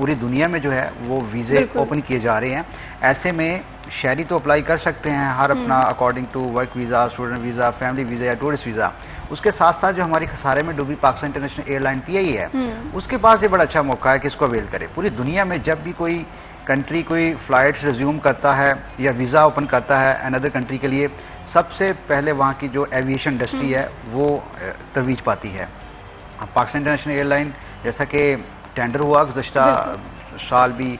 پوری دنیا میں جو ہے وہ ویزے اوپن کیے جا رہے ہیں. ایسے میں شہری تو اپلائی کر سکتے ہیں ہر اپنا according to work visa, student visa, family visa یا ٹورسٹ ویزا. اس کے ساتھ ساتھ جو ہماری خسارے میں ڈوبی Pakistan international airline PIA ہے, اس کے پاس یہ بڑا اچھا موقع ہے کہ اس کو اویل کرے. پوری دنیا میں جب بھی کوئی کنٹری کوئی فلائٹس ریزیوم کرتا ہے یا ویزا اوپن کرتا ہے اندر کنٹری کے لیے, سب سے پہلے وہاں کی جو ایویشن انڈسٹری ہے وہ ترویج پاتی ہے. پاکستان انٹرنیشنل ایئر لائن جیسا کہ ٹینڈر ہوا گزشتہ سال بھی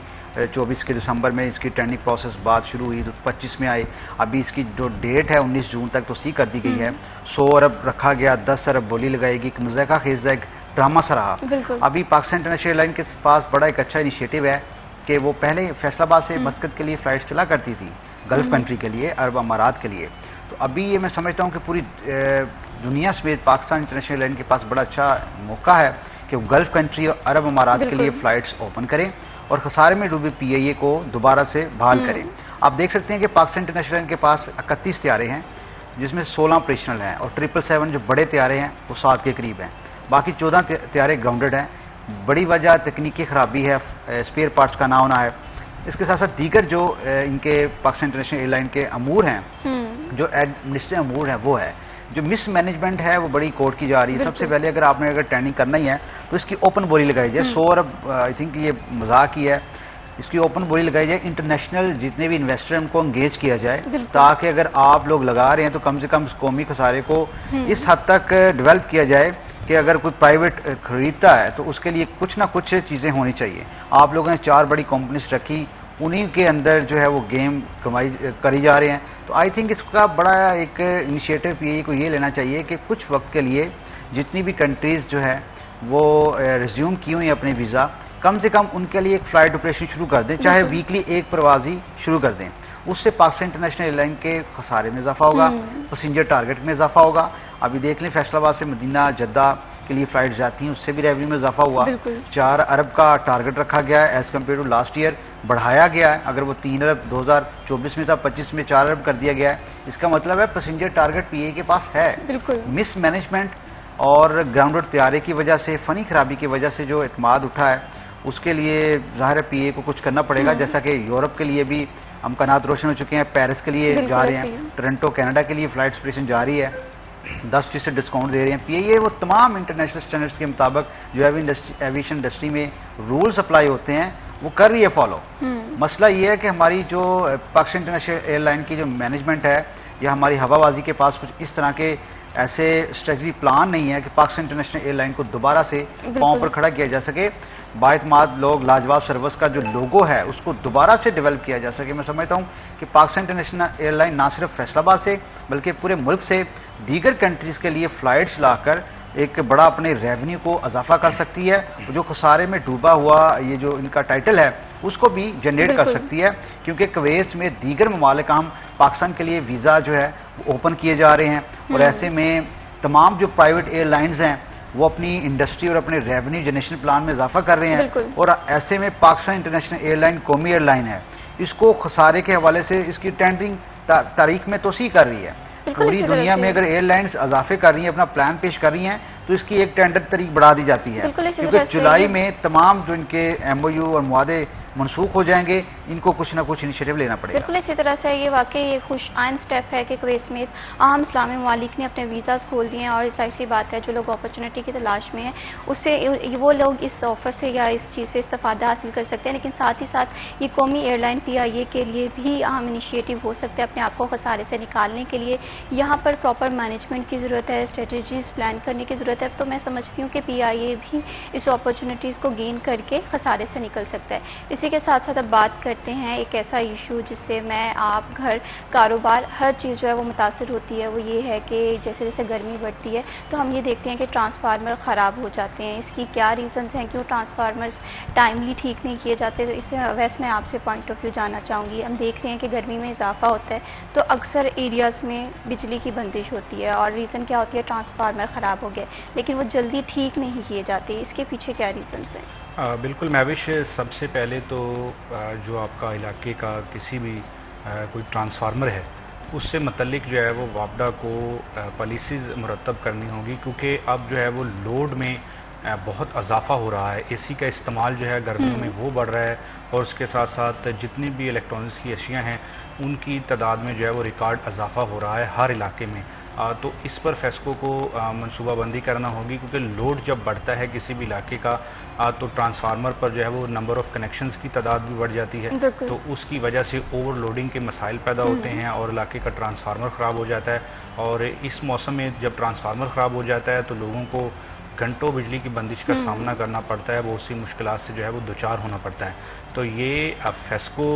24 کے دسمبر میں اس کی ٹینڈنگ پروسیس بات شروع ہوئی, 25 میں آئی. ابھی اس کی جو ڈیٹ ہے 19 جون تک توسیع کر دی گئی ہے. 100 ارب رکھا گیا, 10 ارب بولی لگائے گی. ایک مذائقہ خیز ایک ڈرامہ سا رہا. ابھی پاکستان انٹرنیشنل ایئر لائن کے پاس بڑا ایک اچھا انیشیٹو ہے کہ وہ پہلے فیصل آباد سے مسقط کے لیے فلائٹ چلا کرتی تھی گلف کنٹری کے لیے, عرب امارات کے لیے. تو ابھی یہ میں سمجھتا ہوں کہ پوری دنیا سمیت پاکستان انٹرنیشنل ایئر لائن کے پاس بڑا اچھا موقع ہے کہ وہ گلف کنٹری اور عرب امارات کے لیے فلائٹس اوپن کریں اور خسارے میں ڈوبے PIA کو دوبارہ سے بحال کریں. آپ دیکھ سکتے ہیں کہ پاکستان انٹرنیشنل ایئر لائن کے پاس 31 طیارے ہیں جس میں 16 آپریشنل ہیں, اور 777 جو بڑے طیارے ہیں وہ 7 کے قریب ہیں. باقی 14 طیارے گراؤنڈڈ ہیں. بڑی وجہ تکنیکی خرابی ہے, اسپیئر پارٹس کا نہ ہونا ہے. اس کے ساتھ ساتھ دیگر جو ان کے پاکستان انٹرنیشنل ایئر لائن کے امور ہیں, جو ایڈمنسٹریٹو امور ہیں, وہ ہے جو مس مینجمنٹ ہے وہ بڑی کوٹ کی جا رہی ہے. سب سے پہلے اگر آپ نے ٹریننگ کرنا ہی ہے تو اس کی اوپن بولی لگائی جائے. 100 ارب آئی تھنک یہ مذاق ہی ہے, اس کی اوپن بولی لگائی جائے. انٹرنیشنل جتنے بھی انویسٹر ان کو انگیج کیا جائے تاکہ اگر آپ لوگ لگا رہے ہیں تو کم سے کم قومی خسارے کو اس حد تک ڈیولپ کیا جائے کہ اگر کوئی پرائیویٹ خریدتا ہے تو اس کے لیے کچھ نہ کچھ چیزیں ہونی چاہیے. آپ لوگوں نے 4 بڑی کمپنیز رکھی, انہی کے اندر جو ہے وہ گیم کری جا رہے ہیں. تو آئی تھنک اس کا بڑا ایک انیشیٹو PIA کو یہ لینا چاہیے کہ کچھ وقت کے لیے جتنی بھی کنٹریز جو ہے وہ ریزیوم کی ہوئی اپنے ویزا, کم سے کم ان کے لیے ایک فلائٹ آپریشن شروع کر دیں, چاہے ویکلی ایک پروازی شروع کر دیں. اس سے پاکستان انٹرنیشنل ایئر لائن کے خسارے میں اضافہ ہوگا, پیسنجر ٹارگٹ میں اضافہ ہوگا. ابھی دیکھ لیں فیصل آباد سے مدینہ جدہ کے لیے فلائٹ جاتی ہیں, اس سے بھی ریونیو میں اضافہ ہوا. 4 ارب کا ٹارگٹ رکھا گیا ہے as compare to last year, بڑھایا گیا ہے. اگر وہ 3 ارب 2024 میں تھا, 25 میں 4 ارب کر دیا گیا ہے. اس کا مطلب ہے پیسنجر ٹارگٹ PIA کے پاس ہے. مس مینجمنٹ اور گراؤنڈڈ طیارے کی وجہ سے, فنی خرابی کی وجہ سے جو اعتماد اٹھا ہے اس کے لیے ظاہر ہے PIA کو کچھ کرنا پڑے گا. جیسا کہ یورپ کے لیے بھی امکانات روشن ہو چکے ہیں, پیرس کے لیے جا رہے ہیں, ٹورنٹو کینیڈا کے لیے فلائٹ آپریشن جاری ہے, 10% ڈسکاؤنٹ دے رہے ہیں. PIA وہ تمام انٹرنیشنل اسٹینڈرڈس کے مطابق جو ایویشن انڈسٹری میں رولز اپلائی ہوتے ہیں وہ کر رہی ہے فالو. مسئلہ یہ ہے کہ ہماری جو پاکستان انٹرنیشنل ایئر لائن کی جو مینجمنٹ ہے یا ہماری ہوا بازی کے پاس کچھ اس طرح کے ایسے اسٹریٹجی پلان نہیں ہے کہ پاکستان انٹرنیشنل ایئر لائن کو دوبارہ سے پاؤں پر کھڑا کیا جا سکے. باعتماد لوگ لاجواب سروس کا جو لوگو ہے اس کو دوبارہ سے ڈیولپ کیا جا سکے. میں سمجھتا ہوں کہ پاکستان انٹرنیشنل ایئر لائن نہ صرف فیصل آباد سے بلکہ پورے ملک سے دیگر کنٹریز کے لیے فلائٹس لا کر ایک بڑا اپنے ریونیو کو اضافہ کر سکتی ہے. جو خسارے میں ڈوبا ہوا یہ جو ان کا ٹائٹل ہے اس کو بھی جنریٹ کر سکتی ہے, کیونکہ کویت میں دیگر ممالک ہم پاکستان کے لیے ویزا جو ہے وہ اوپن کیے جا رہے ہیں. اور ایسے میں تمام جو پرائیویٹ ایئر لائنز ہیں وہ اپنی انڈسٹری اور اپنے ریونیو جنریشن پلان میں اضافہ کر رہے ہیں. اور ایسے میں پاکستان انٹرنیشنل ایئر لائن قومی ایئر لائن ہے, اس کو خسارے کے حوالے سے اس کی ٹینڈرنگ تاریخ میں توسیع کر رہی ہے. پوری دنیا میں اگر ایئر لائنز اضافے کر رہی ہیں, اپنا پلان پیش کر رہی ہیں, تو اس کی ایک ٹینڈر تاریخ بڑھا دی جاتی ہے, کیونکہ جولائی میں تمام جو ان کے MOU اور معاہدے منسوخ ہو جائیں گے, ان کو کچھ نہ کچھ انیشیٹو لینا پڑے گا. بالکل اسی طرح سے یہ واقعی ایک خوش آئند سٹیپ ہے کہ کویت سمیت اہم اسلامی ممالک نے اپنے ویزاز کھول دیے ہیں. اور ظاہر سی بات ہے جو لوگ اپرچونٹی کی تلاش میں ہیں اس سے وہ لوگ اس آفر سے یا اس چیز سے استفادہ حاصل کر سکتے ہیں. لیکن ساتھ ہی ساتھ یہ قومی ایئر لائن PIA کے لیے بھی اہم انیشیٹو ہو سکتا ہے اپنے آپ کو خسارے سے نکالنے کے لیے. یہاں پر پراپر مینجمنٹ کی ضرورت ہے, اسٹریٹجیز پلان کرنے کی ضرورت ہے. تو میں سمجھتی ہوں کہ PIA بھی اس اپرچونیٹیز کو گین کر کے خسارے سے نکل سکتا ہے. اسی کے ساتھ ساتھ اب بات کرتے ہیں ایک ایسا ایشو جس سے میں آپ گھر کاروبار ہر چیز جو ہے وہ متاثر ہوتی ہے. وہ یہ ہے کہ جیسے جیسے گرمی بڑھتی ہے تو ہم یہ دیکھتے ہیں کہ ٹرانسفارمر خراب ہو جاتے ہیں. اس کی کیا ریزنز ہیں, کیوں ٹرانسفارمرز ٹائملی ٹھیک نہیں کیے جاتے؟ تو اس میں ویسے میں آپ سے پوائنٹ آف ویو جاننا چاہوں گی. ہم دیکھ رہے ہیں کہ گرمی میں اضافہ ہوتا ہے تو اکثر ایریاز میں بجلی کی بندش ہوتی ہے, اور ریزن کیا ہوتی ہے, ٹرانسفارمر خراب ہو گیا لیکن وہ جلدی ٹھیک نہیں کیے جاتے. اس کے پیچھے کیا ریزنز ہیں؟ بالکل مہوش, سب سے پہلے تو جو آپ کا علاقے کا کسی بھی کوئی ٹرانسفارمر ہے اس سے متعلق جو ہے وہ وابڈا کو پالیسیز مرتب کرنی ہوگی, کیونکہ اب جو ہے وہ لوڈ میں بہت اضافہ ہو رہا ہے. اے سی کا استعمال جو ہے گرمیوں میں وہ بڑھ رہا ہے اور اس کے ساتھ ساتھ جتنی بھی الیکٹرانکس کی اشیاء ہیں ان کی تعداد میں جو ہے وہ ریکارڈ اضافہ ہو رہا ہے ہر علاقے میں. تو اس پر فیسکو کو منصوبہ بندی کرنا ہوگی کیونکہ لوڈ جب بڑھتا ہے کسی بھی علاقے کا تو ٹرانسفارمر پر جو ہے وہ نمبر آف کنیکشنز کی تعداد بھی بڑھ جاتی ہے, تو اس کی وجہ سے اوور لوڈنگ کے مسائل پیدا ہوتے ہیں اور علاقے کا ٹرانسفارمر خراب ہو جاتا ہے. اور اس موسم میں جب ٹرانسفارمر خراب ہو جاتا ہے تو لوگوں کو گھنٹوں بجلی کی بندش کا سامنا کرنا پڑتا ہے, بہت سی مشکلات سے جو ہے وہ دوچار ہونا پڑتا ہے. تو یہ فیسکو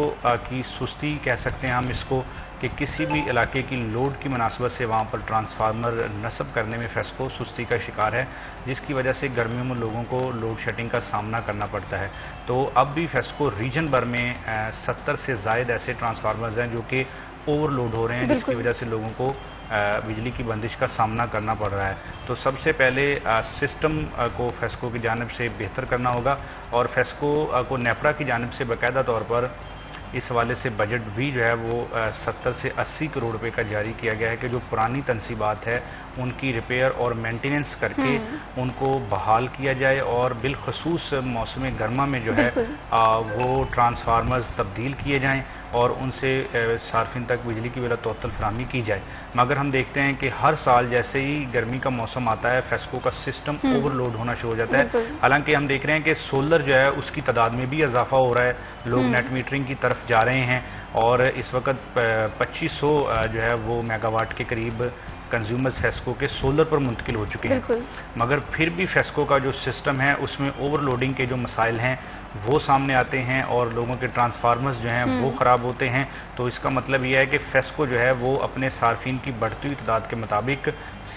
کی سستی کہہ سکتے ہیں ہم اس کو, کہ کسی بھی علاقے کی لوڈ کی مناسبت سے وہاں پر ٹرانسفارمر نصب کرنے میں فیسکو سستی کا شکار ہے, جس کی وجہ سے گرمیوں میں لوگوں کو لوڈ شیڈنگ کا سامنا کرنا پڑتا ہے. تو اب بھی فیسکو ریجن بھر میں 70 سے زائد ایسے ٹرانسفارمرز ہیں جو کہ اوور لوڈ ہو رہے ہیں, جس کی وجہ سے لوگوں کو بجلی کی بندش کا سامنا کرنا پڑ رہا ہے. تو سب سے پہلے سسٹم کو فیسکو کی جانب سے بہتر کرنا ہوگا اور فیسکو کو نیپرا کی جانب سے باقاعدہ طور پر اس حوالے سے بجٹ بھی جو ہے وہ 70 سے 80 کروڑ روپے کا جاری کیا گیا ہے کہ جو پرانی تنصیبات ہے ان کی ریپیئر اور مینٹیننس کر کے ان کو بحال کیا جائے اور بالخصوص موسم گرما میں جو ہے وہ ٹرانسفارمرز تبدیل کیے جائیں اور ان سے صارفین تک بجلی کی بلا تعطل فراہمی کی جائے. مگر ہم دیکھتے ہیں کہ ہر سال جیسے ہی گرمی کا موسم آتا ہے فیسکو کا سسٹم اوور لوڈ ہونا شروع ہو جاتا ہے. حالانکہ ہم دیکھ رہے ہیں کہ سولر جو ہے اس کی تعداد میں بھی اضافہ ہو رہا ہے, لوگ نیٹ میٹرنگ کی طرف جا رہے ہیں اور اس وقت 2500 جو ہے وہ میگا واٹ کے قریب کنزیومرز فیسکو کے سولر پر منتقل ہو چکے ہیں. مگر پھر بھی فیسکو کا جو سسٹم ہے اس میں اوور لوڈنگ کے جو مسائل ہیں وہ سامنے آتے ہیں اور لوگوں کے ٹرانسفارمرز جو ہیں وہ خراب ہوتے ہیں. تو اس کا مطلب یہ ہے کہ فیسکو جو ہے وہ اپنے صارفین کی بڑھتی ہوئی تعداد کے مطابق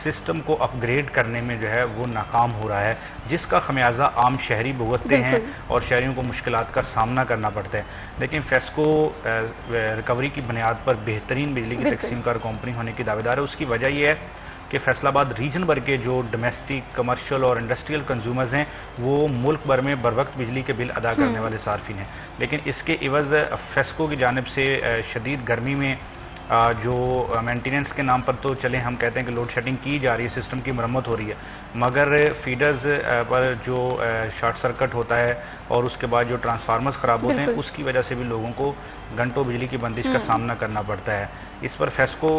سسٹم کو اپ گریڈ کرنے میں جو ہے وہ ناکام ہو رہا ہے, جس کا خمیازہ عام شہری بھگتتے ہیں اور شہریوں کو مشکلات کا سامنا کرنا پڑتا ہے. لیکن فیسکو ریکوری کی بنیاد پر بہترین بجلی کی تقسیم کار کمپنی ہونے کی دعوے دار ہے. اس کی وجہ یہ ہے کہ فیصل آباد ریجن بھر کے جو ڈومیسٹک کمرشل اور انڈسٹریل کنزیومرز ہیں وہ ملک بھر میں بر وقت بجلی کے بل ادا کرنے والے صارفین ہیں. لیکن اس کے عوض فیسکو کی جانب سے شدید گرمی میں جو مینٹیننس کے نام پر تو چلیں ہم کہتے ہیں کہ لوڈ شیڈنگ کی جا رہی ہے, سسٹم کی مرمت ہو رہی ہے, مگر فیڈرز پر جو شارٹ سرکٹ ہوتا ہے اور اس کے بعد جو ٹرانسفارمرز خراب ہوتے ہیں اس کی وجہ سے بھی لوگوں کو گھنٹوں بجلی کی بندش کا سامنا کرنا پڑتا ہے. اس پر فیسکو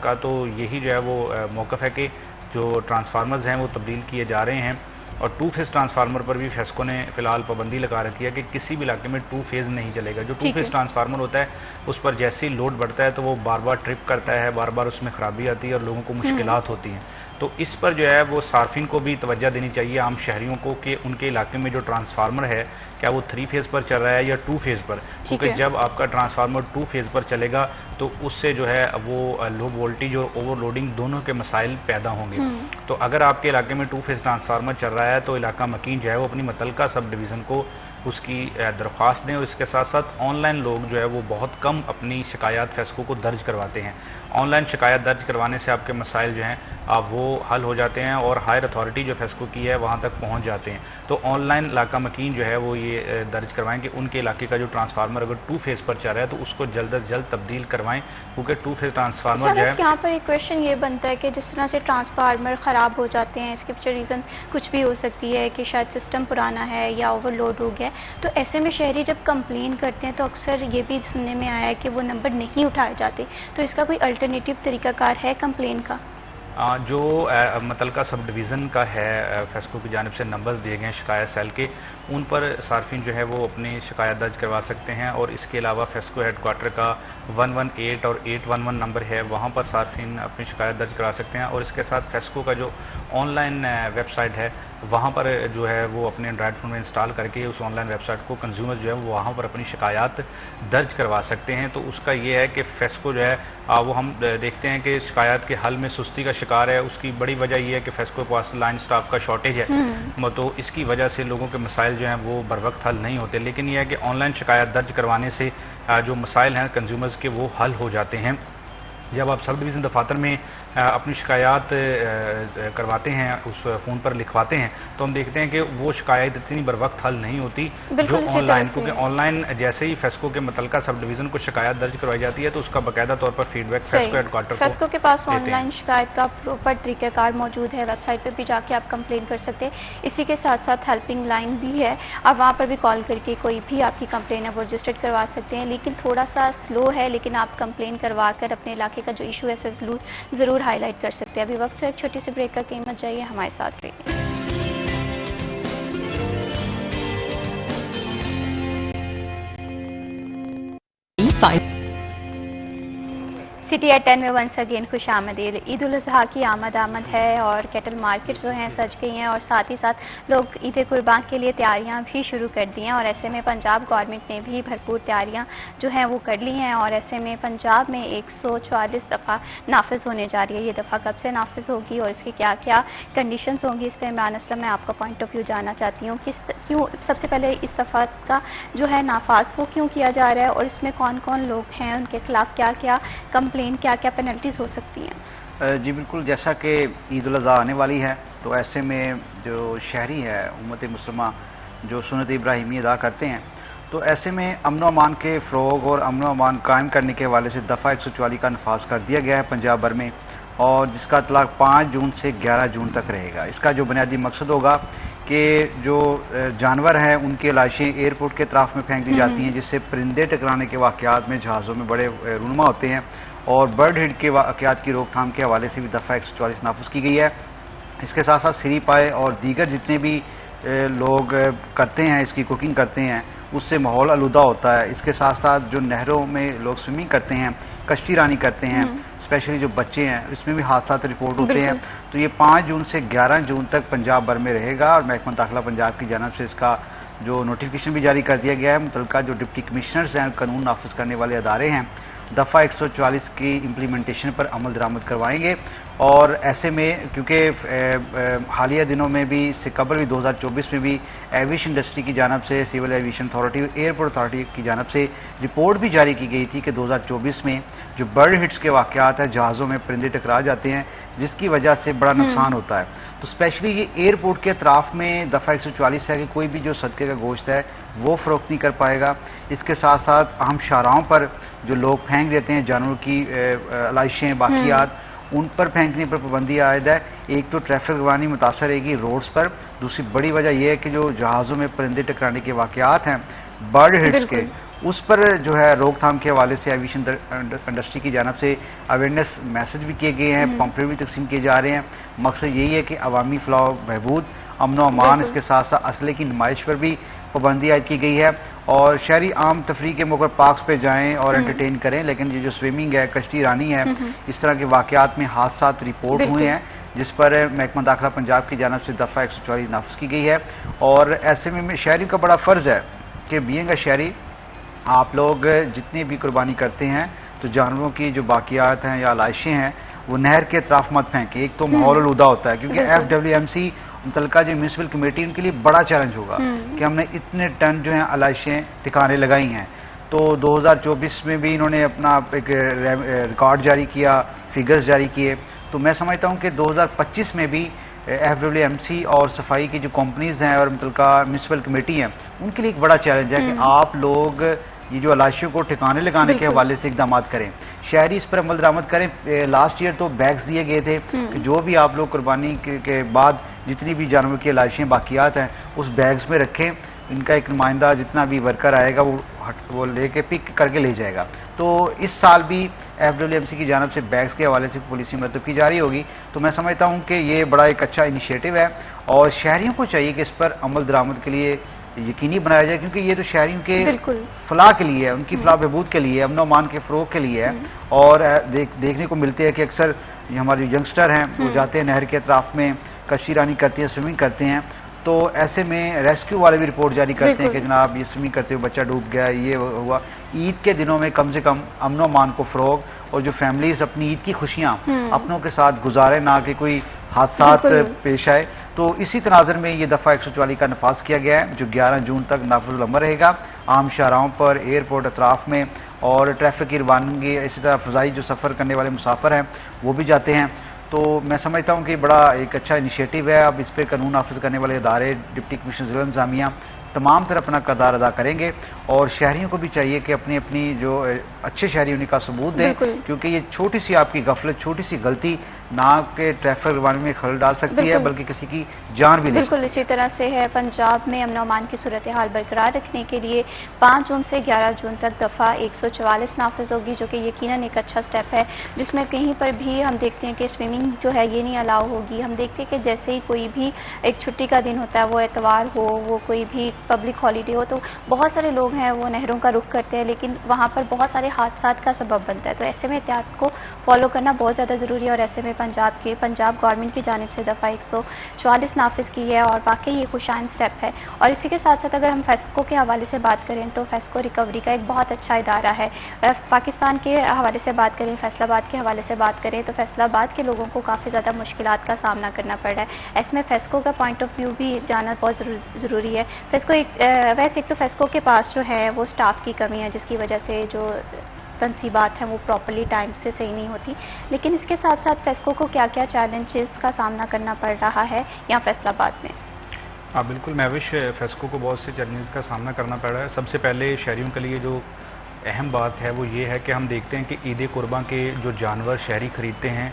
کا تو یہی جو ہے وہ موقف ہے کہ جو ٹرانسفارمرز ہیں وہ تبدیل کیے جا رہے ہیں اور 2 فیز ٹرانسفارمر پر بھی فیسکو نے فی الحال پابندی لگا رکھی ہے کہ کسی بھی علاقے میں 2 فیز نہیں چلے گا. جو 2 فیز ٹرانسفارمر ہوتا ہے اس پر جیسے ہی لوڈ بڑھتا ہے تو وہ بار بار ٹرپ کرتا ہے, بار بار اس میں خرابی آتی ہے اور لوگوں کو مشکلات ہوتی ہیں. تو اس پر جو ہے وہ صارفین کو بھی توجہ دینی چاہیے, عام شہریوں کو, کہ ان کے علاقے میں جو ٹرانسفارمر ہے کیا وہ 3 فیز پر چل رہا ہے یا 2 فیز پر, کیونکہ جب آپ کا ٹرانسفارمر 2 فیز پر چلے گا تو اس سے جو ہے وہ لو وولٹیج اور اوور لوڈنگ دونوں کے مسائل پیدا ہوں گے. تو اگر آپ کے علاقے میں 2 فیز ٹرانسفارمر چل رہا ہے تو علاقہ مکین جو ہے وہ اپنی متعلقہ سب ڈویژن کو اس کی درخواست دیں. اور اس کے ساتھ ساتھ آن لائن لوگ جو ہے وہ بہت کم اپنی شکایات فیسکو کو درج کرواتے ہیں. آن لائن شکایت درج کروانے سے آپ کے مسائل جو ہیں وہ حل ہو جاتے ہیں اور ہائر اتھارٹی جو فیسکو کی ہے وہاں تک پہنچ جاتے ہیں. تو آن لائن علاقہ مکین جو ہے وہ یہ درج کروائیں کہ ان کے علاقے کا جو ٹرانسفارمر اگر 2 فیز پر چل رہا ہے تو اس کو جلد از جلد تبدیل کروائیں, کیونکہ 2 فیز ٹرانسفارمر جو ہے یہاں پر ایک کویشچن یہ بنتا ہے کہ جس طرح سے ٹرانسفارمر خراب ہو جاتے ہیں اس کے پیچھے ریزن کچھ بھی ہو سکتی ہے کہ شاید سسٹم پرانا ہے یا اوور لوڈ ہو گیا, تو ایسے میں شہری جب کمپلین کرتے ہیں تو اکثر یہ بھی سننے میں آیا ہے کہ وہ نمبر نہیں اٹھائے جاتے. تو اس کا کوئی الٹرنیٹیو طریقہ کار ہے کمپلین کا؟ جو متعلقہ سب ڈویژن کا ہے فیسکو کی جانب سے نمبرز دیے گئے ہیں شکایت سیل کے, ان پر صارفین جو ہے وہ اپنی شکایت درج کروا سکتے ہیں. اور اس کے علاوہ فیسکو ہیڈ کوارٹر کا 118 اور 811 نمبر ہے, وہاں پر صارفین اپنی شکایت درج کرا سکتے ہیں. اور اس کے ساتھ فیسکو کا جو آن لائن ویب سائٹ ہے وہاں پر جو ہے وہ اپنے اینڈرائڈ فون میں انسٹال کر کے اس آن لائن ویب سائٹ کو کنزیومر جو ہے وہ وہاں پر اپنی شکایات درج کروا سکتے ہیں. تو اس کا یہ ہے کہ فیسکو جو ہے وہ ہم دیکھتے ہیں کہ شکایات کے حل میں سستی کا شکار ہے. اس کی بڑی وجہ یہ ہے کہ فیسکو کے پاس لائن سٹاف کا شارٹیج ہے, تو اس کی وجہ سے لوگوں کے مسائل جو ہیں وہ بر وقت حل نہیں ہوتے. لیکن یہ ہے کہ آن لائن شکایت درج کروانے سے جو مسائل ہیں کنزیومرز کے وہ حل ہو جاتے ہیں. جب آپ سب ڈویژن دفاتر میں اپنی شکایات کرواتے ہیں، اس فون پر لکھواتے ہیں، تو ہم دیکھتے ہیں کہ وہ شکایت اتنی بر وقت حل نہیں ہوتی جو آن لائن، کیونکہ آن لائن جیسے ہی فیسکو کے متعلقہ سب ڈویژن کو شکایت درج کروائی جاتی ہے تو اس کا باقاعدہ طور پر feedback FESCO headquarter کو فیسکو کے پاس آن لائن شکایت کا پراپر طریقہ کار موجود ہے، ویب سائٹ پہ بھی جا کے آپ کمپلین کر سکتے ہیں، اسی کے ساتھ ساتھ ہیلپنگ لائن بھی ہے، آپ وہاں پر بھی کال کر کے کوئی بھی آپ کی کمپلین ہے وہ رجسٹرڈ کروا سکتے ہیں، لیکن تھوڑا سا سلو ہے، لیکن آپ کمپلین کروا کر اپنے علاقے کا جو ایشو ہے ضرور ہائی لائٹ کر سکتے ہیں۔ ابھی وقت ہے ایک چھوٹی سی بریک کا، قیمت جائیے ہمارے ساتھ رہیے۔ سٹی ایٹ 10 میں ونس اگین خوش آمدید۔ عید الاضحیٰ کی آمد ہے اور کیٹل مارکیٹ جو ہیں سج گئی ہیں اور ساتھ ہی ساتھ لوگ عید قربان کے لیے تیاریاں بھی شروع کر دی ہیں، اور ایسے میں پنجاب گورنمنٹ نے بھی بھرپور تیاریاں جو ہیں وہ کر لی ہیں، اور ایسے میں پنجاب میں 144 دفعہ نافذ ہونے جا رہی ہے۔ یہ دفعہ کب سے نافذ ہوگی اور اس کی کیا کیا کنڈیشنز ہوں گی، اس پہ عمران اسلم میں آپ کا پوائنٹ آف ویو جاننا چاہتی ہوں۔ کیوں سب سے پہلے اس دفعہ کا جو ہے نافذ وہ کیوں کیا جا رہا ہے، اور اس میں کون کون لوگ ہیں، ان کے خلاف کیا کیا کمپلین، کیا کیا پینلٹیز ہو سکتی ہیں؟ جی بالکل، جیسا کہ عید الاضحیٰ آنے والی ہے تو ایسے میں جو شہری ہے امت مسلمہ جو سنت ابراہیمی ادا کرتے ہیں، تو ایسے میں امن و امان کے فروغ اور امن و امان قائم کرنے کے حوالے سے دفعہ 144 کا نفاذ کر دیا گیا ہے پنجاب بھر میں، اور جس کا اطلاق 5 جون سے 11 جون تک رہے گا۔ اس کا جو بنیادی مقصد ہوگا کہ جو جانور ہیں ان کی لاشیں ایئرپورٹ کے اطراف میں پھینک دی جاتی ہیں، جس سے پرندے ٹکرانے کے واقعات میں جہازوں میں بڑے رونما ہوتے ہیں، اور برڈ ہٹ کے واقعات کی روک تھام کے حوالے سے بھی دفعہ 144 نافذ کی گئی ہے۔ اس کے ساتھ ساتھ سری پائے اور دیگر جتنے بھی لوگ کرتے ہیں، اس کی کوکنگ کرتے ہیں، اس سے ماحول آلودہ ہوتا ہے۔ اس کے ساتھ ساتھ جو نہروں میں لوگ سوئمنگ کرتے ہیں، کشتی رانی کرتے ہیں، اسپیشلی جو بچے ہیں، اس میں بھی حادثات رپورٹ ہوتے ہیں۔ تو یہ 5 جون سے 11 جون تک پنجاب بھر میں رہے گا، اور محکمہ داخلہ پنجاب کی جانب سے اس کا جو نوٹیفیکیشن بھی جاری کر دیا گیا ہے۔ متعلقہ جو ڈپٹی کمشنرز ہیں، قانون نافذ کرنے والے ادارے ہیں، دفعہ 144 کی امپلیمنٹیشن پر عمل درآمد کروائیں گے، اور ایسے میں کیونکہ حالیہ دنوں میں بھی، اس سے قبل بھی 2024 میں بھی ایویشن انڈسٹری کی جانب سے civil aviation authority, airport authority کی جانب سے رپورٹ بھی جاری کی گئی تھی کہ 2024 میں جو برڈ ہٹس کے واقعات ہیں، جہازوں میں پرندے ٹکرا جاتے ہیں جس کی وجہ سے بڑا نقصان ہوتا ہے، تو اسپیشلی یہ ایئرپورٹ کے اطراف میں دفعہ 144 ہے کہ کوئی بھی جو صدقے کا گوشت ہے وہ فروخت نہیں کر پائے گا۔ اس کے ساتھ ساتھ اہم شاہراہوں پر جو لوگ پھینک دیتے ہیں جانوروں کی علائشیں، باقیات، ان پر پھینکنے پر پابندی عائد ہے۔ ایک تو ٹریفک روانی متاثر رہے گی روڈز پر، دوسری بڑی وجہ یہ ہے کہ جو جہازوں میں پرندے ٹکرانے کے واقعات ہیں برڈ ہٹس کے، اس پر جو ہے روک تھام کے حوالے سے ایویشن انڈسٹری کی جانب سے اویئرنیس میسج بھی کیے گئے ہیں، پمپلیٹ بھی تقسیم کیے جا رہے ہیں۔ مقصد یہی ہے کہ عوامی فلاح و بہبود، امن و امان، اس کے ساتھ ساتھ اسلحے کی نمائش پر بھی پابندی عائد کی گئی ہے، اور شہری عام تفریح کے موقع پارکس پہ جائیں اور انٹرٹین کریں، لیکن یہ جو سوئمنگ ہے، کشتی رانی ہے، اس طرح کے واقعات میں حادثات رپورٹ ہوئے ہیں، جس پر محکمہ داخلہ پنجاب کی جانب سے دفعہ 144 نافذ کی گئی ہے۔ اور ایسے میں شہریوں کا بڑا فرض ہے کہ بینگ اے شہری، آپ لوگ جتنی بھی قربانی کرتے ہیں تو جانوروں کی جو باقیات ہیں یا علائشیں ہیں وہ نہر کے اطراف مت پھینکیں۔ ایک تو ماحول آلودہ ہوتا ہے، کیونکہ FWMC متعلقہ جو میونسپل کمیٹی، ان کے لیے بڑا چیلنج ہوگا کہ ہم نے اتنے ٹن جو ہیں علائشیں ٹھکانے لگائی ہیں۔ تو 2024 میں بھی انہوں نے اپنا ایک ریکارڈ جاری کیا، فگرز جاری کیے، تو میں سمجھتا ہوں کہ 2025 میں بھی FWMC اور صفائی کی جو کمپنیز ہیں اور متعلقہ میونسپل کمیٹی ہیں، ان کے لیے ایک بڑا چیلنج ہے کہ آپ لوگ یہ جو علائشوں کو ٹھکانے لگانے کے حوالے سے اقدامات کریں، شہری اس پر عمل درآمد کریں۔ لاسٹ ایئر تو بیگز دیے گئے تھے کہ جو بھی آپ لوگ قربانی کے بعد جتنی بھی جانوروں کی علائشیں باقیات ہیں اس بیگز میں رکھیں، ان کا ایک نمائندہ جتنا بھی ورکر آئے گا وہ لے کے پک کر کے لے جائے گا۔ تو اس سال بھی FWMC کی جانب سے بیگز کے حوالے سے پالیسی مرتب کی جاری ہوگی، تو میں سمجھتا ہوں کہ یہ بڑا ایک اچھا انیشیٹو ہے، اور شہریوں کو چاہیے کہ اس پر عمل درآمد کے لیے یقینی بنایا جائے، کیونکہ یہ تو شہریوں کے فلاح کے لیے ہے، ان کی فلاح بہبود کے لیے، امن و امان کے فروغ کے لیے ہے۔ اور دیکھنے کو ملتے ہیں کہ اکثر ہمارے ینگسٹر ہیں وہ جاتے ہیں نہر کے اطراف میں، کشتی رانی کرتے ہیں، سوئمنگ کرتے ہیں، تو ایسے میں ریسکیو والے بھی رپورٹ جاری کرتے ہیں کہ جناب یہ سوئمنگ کرتے ہوئے بچہ ڈوب گیا، یہ ہوا۔ عید کے دنوں میں کم سے کم امن و امان کو فروغ، اور جو فیملیز اپنی عید کی خوشیاں اپنوں کے ساتھ گزارے، نہ کہ کوئی حادثات پیش آئے، تو اسی تناظر میں یہ دفعہ 144 کا نفاذ کیا گیا ہے، جو 11 جون تک نافذ العمل رہے گا۔ عام شاہراہوں پر، ایئرپورٹ اطراف میں اور ٹریفک کی روانگی، اسی طرح فضائی جو سفر کرنے والے مسافر ہیں وہ بھی جاتے ہیں. تو میں سمجھتا ہوں کہ بڑا ایک اچھا انیشیٹو ہے. اب اس پہ قانون نافذ کرنے والے ادارے، ڈپٹی کمشنر ضلع انتظامیہ تمام طرح اپنا کردار ادا کریں گے، اور شہریوں کو بھی چاہیے کہ اپنی اپنی جو اچھے شہری ہونے کا ثبوت دیں، کیونکہ یہ چھوٹی سی آپ کی غفلت، چھوٹی سی غلطی نہ کہ ٹریفک روانی میں خلل ڈال سکتی ہے بلکہ کسی کی جان بھی لے سکتی ہے. بالکل اسی طرح سے ہے. پنجاب میں امن و امان کی صورتحال برقرار رکھنے کے لیے 5 جون سے 11 جون تک دفعہ 144 نافذ ہوگی، جو کہ یقیناً ایک اچھا سٹیپ ہے، جس میں کہیں پر بھی ہم دیکھتے ہیں کہ سوئمنگ جو ہے یہ نہیں الاؤ ہوگی. ہم دیکھتے ہیں کہ جیسے ہی کوئی بھی ایک چھٹی کا دن ہوتا ہے، وہ اتوار ہو، وہ کوئی بھی پبلک ہالیڈے ہو، تو بہت سارے لوگ ہیں وہ نہروں کا رخ کرتے ہیں، لیکن وہاں پر بہت سارے حادثات کا سبب بنتا ہے. تو ایسے میں احتیاط کو فالو کرنا بہت زیادہ ضروری ہے، اور ایسے میں پنجاب گورنمنٹ کی جانب سے دفعہ 144 نافذ کی ہے، اور واقعی یہ خوشائن سٹیپ ہے. اور اسی کے ساتھ ساتھ اگر ہم فیسکو کے حوالے سے بات کریں تو فیسکو ریکوری کا ایک بہت اچھا ادارہ ہے. پاکستان کے حوالے سے بات کریں، فیصل آباد کے حوالے سے بات کریں تو فیصل آباد کے لوگوں کو کافی زیادہ مشکلات کا سامنا کرنا پڑ رہا ہے. ایسے میں فیسکو کا پوائنٹ آف ویو بھی جاننا بہت ضروری ہے. ویسے ایک تو فیسکو کے پاس جو ہے وہ سٹاف کی کمی ہے، جس کی وجہ سے جو تنصیبات ہیں وہ پراپرلی ٹائم سے صحیح نہیں ہوتی. لیکن اس کے ساتھ ساتھ فیسکو کو کیا کیا چیلنجز کا سامنا کرنا پڑ رہا ہے یہاں فیصل آباد میں؟ ہاں بالکل مہوش، فیسکو کو بہت سے چیلنجز کا سامنا کرنا پڑ رہا ہے. سب سے پہلے شہریوں کے لیے جو اہم بات ہے وہ یہ ہے کہ ہم دیکھتے ہیں کہ عید قرباں کے جو جانور شہری خریدتے ہیں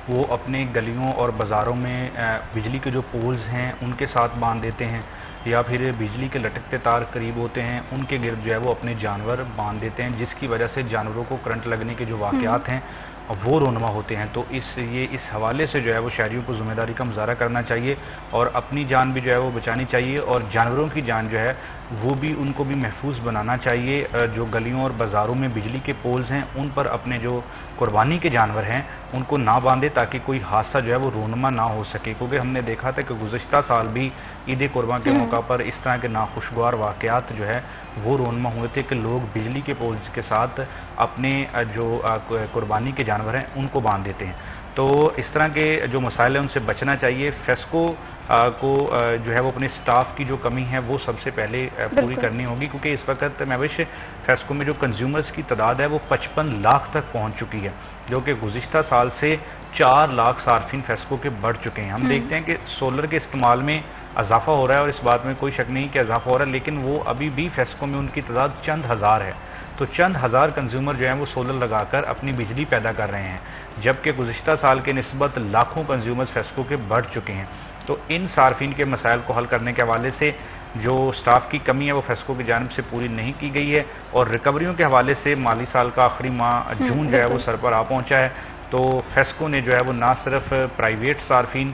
وہ اپنے گلیوں اور بازاروں میں بجلی کے جو پولز ہیں ان کے ساتھ باندھ دیتے ہیں، یا پھر بجلی کے لٹکتے تار قریب ہوتے ہیں ان کے گرد جو ہے وہ اپنے جانور باندھ دیتے ہیں، جس کی وجہ سے جانوروں کو کرنٹ لگنے کے جو واقعات ہیں وہ رونما ہوتے ہیں. تو اس حوالے سے جو ہے وہ شہریوں کو ذمہ داری کا مظاہرہ کرنا چاہیے، اور اپنی جان بھی جو ہے وہ بچانی چاہیے، اور جانوروں کی جان جو ہے وہ بھی ان کو بھی محفوظ بنانا چاہیے. جو گلیوں اور بازاروں میں بجلی کے پولز ہیں ان پر اپنے جو قربانی کے جانور ہیں ان کو نہ باندھے، تاکہ کوئی حادثہ جو ہے وہ رونما نہ ہو سکے. کیونکہ ہم نے دیکھا تھا کہ گزشتہ سال بھی عید قربان کے موقع پر اس طرح کے ناخوشگوار واقعات جو ہے وہ رونما ہوئے تھے کہ لوگ بجلی کے پولز کے ساتھ اپنے جو قربانی کے جانور ہیں ان کو باندھ دیتے ہیں. تو اس طرح کے جو مسائل ہیں ان سے بچنا چاہیے. فیسکو کو جو ہے وہ اپنے سٹاف کی جو کمی ہے وہ سب سے پہلے پوری کرنی ہوگی، کیونکہ اس وقت مہوش فیسکو میں جو کنزیومرز کی تعداد ہے وہ 55 لاکھ تک پہنچ چکی ہے، جو کہ گزشتہ سال سے 4 لاکھ صارفین فیسکو کے بڑھ چکے ہیں. ہم دیکھتے ہیں کہ سولر کے استعمال میں اضافہ ہو رہا ہے، اور اس بات میں کوئی شک نہیں کہ اضافہ ہو رہا ہے، لیکن وہ ابھی بھی فیسکو میں ان کی تعداد چند ہزار ہے. تو چند ہزار کنزیومر جو ہیں وہ سولر لگا کر اپنی بجلی پیدا کر رہے ہیں، جبکہ گزشتہ سال کے نسبت لاکھوں کنزیومرز فیسکو کے بڑھ چکے ہیں. تو ان صارفین کے مسائل کو حل کرنے کے حوالے سے جو سٹاف کی کمی ہے وہ فیسکو کی جانب سے پوری نہیں کی گئی ہے، اور ریکوریوں کے حوالے سے مالی سال کا آخری ماہ جون جو ہے وہ سر پر آ پہنچا ہے. تو فیسکو نے جو ہے وہ نہ صرف پرائیویٹ صارفین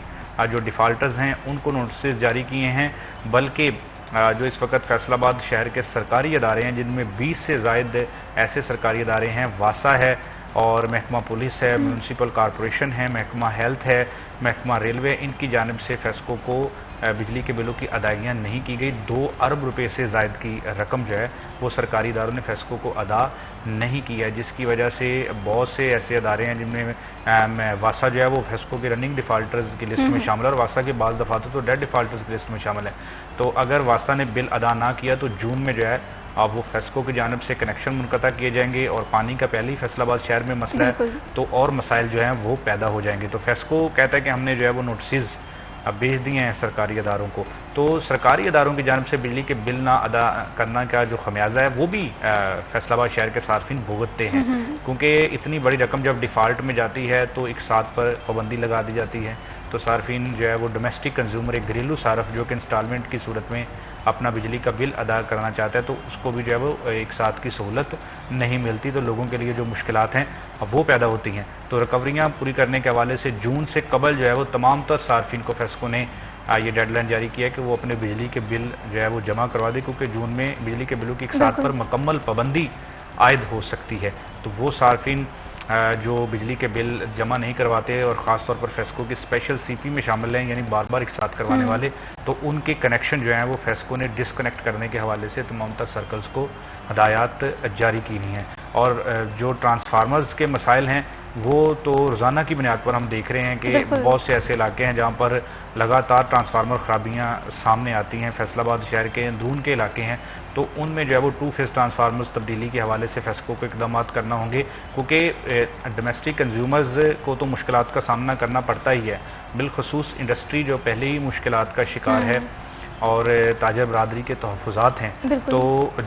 جو ڈیفالٹرز ہیں ان کو نوٹسز جاری کیے ہیں، بلکہ جو اس وقت فیصل آباد شہر کے سرکاری ادارے ہیں، جن میں 20 سے زائد ایسے سرکاری ادارے ہیں، واسا ہے اور محکمہ پولیس ہے، میونسپل کارپوریشن ہے، محکمہ ہیلتھ ہے، محکمہ ریلوے، ان کی جانب سے فیسکو کو بجلی کے بلوں کی ادائیگیاں نہیں کی گئی. 2 ارب روپے سے زائد کی رقم جو ہے وہ سرکاری اداروں نے فیسکو کو ادا نہیں کی ہے، جس کی وجہ سے بہت سے ایسے ادارے ہیں جن میں واسا جو ہے وہ فیسکو کے رننگ ڈیفالٹرز کی لسٹ میں شامل ہے، اور واسا کے بعض دفاتر تو ڈیڈ ڈیفالٹرز کی لسٹ میں شامل ہے. تو اگر واسا نے بل ادا نہ کیا تو جون میں جو ہے اب وہ فیسکو کی جانب سے کنیکشن منقطع کیے جائیں گے، اور پانی کا پہلے ہی فیصل آباد شہر میں مسئلہ ہے تو اور مسائل جو ہیں وہ پیدا ہو جائیں گے. تو فیسکو کہتا ہے کہ ہم نے جو ہے وہ نوٹسز بھیج دیے ہیں سرکاری اداروں کو. تو سرکاری اداروں کی جانب سے بجلی کے بل نہ ادا کرنا کا جو خمیازہ ہے وہ بھی فیصل آباد شہر کے صارفین بھگتتے ہیں، کیونکہ اتنی بڑی رقم جب ڈیفالٹ میں جاتی ہے تو ایک ساتھ پر پابندی لگا دی جاتی ہے. تو صارفین جو ہے وہ ڈومیسٹک کنزیومر، ایک گھریلو صارف جو کہ انسٹالمنٹ کی صورت میں اپنا بجلی کا بل ادا کرنا چاہتا ہے تو اس کو بھی جو ہے وہ ایک ساتھ کی سہولت نہیں ملتی. تو لوگوں کے لیے جو مشکلات ہیں اب وہ پیدا ہوتی ہیں. تو ریکوریاں پوری کرنے کے حوالے سے جون سے قبل جو ہے وہ تمام تر صارفین کو فیسکو نے یہ ڈیڈ لائن جاری کیا ہے کہ وہ اپنے بجلی کے بل جو ہے وہ جمع کروا دے، کیونکہ جون میں بجلی کے بلوں کی ایک ساتھ پر مکمل پابندی عائد ہو سکتی ہے. تو وہ صارفین جو بجلی کے بل جمع نہیں کرواتے اور خاص طور پر فیسکو کی اسپیشل سی پی میں شامل ہیں، یعنی بار بار ایک ساتھ کروانے والے، تو ان کے کنیکشن جو ہیں وہ فیسکو نے ڈسکنیکٹ کرنے کے حوالے سے تمام تر سرکلز کو ہدایات جاری کی ہوئی ہیں. اور جو ٹرانسفارمرز کے مسائل ہیں وہ تو روزانہ کی بنیاد پر ہم دیکھ رہے ہیں کہ بہت سے ایسے علاقے ہیں جہاں پر لگاتار ٹرانسفارمر خرابیاں سامنے آتی ہیں. فیصل آباد شہر کے اندرون کے علاقے ہیں تو ان میں جو ہے وہ 2 فیز ٹرانسفارمرز تبدیلی کے حوالے سے فیسکو کو اقدامات کرنا ہوں گے, کیونکہ ڈومیسٹک کنزیومرز کو تو مشکلات کا سامنا کرنا پڑتا ہی ہے, بالخصوص انڈسٹری جو پہلے ہی مشکلات کا شکار ہے اور تاجر برادری کے تحفظات ہیں. تو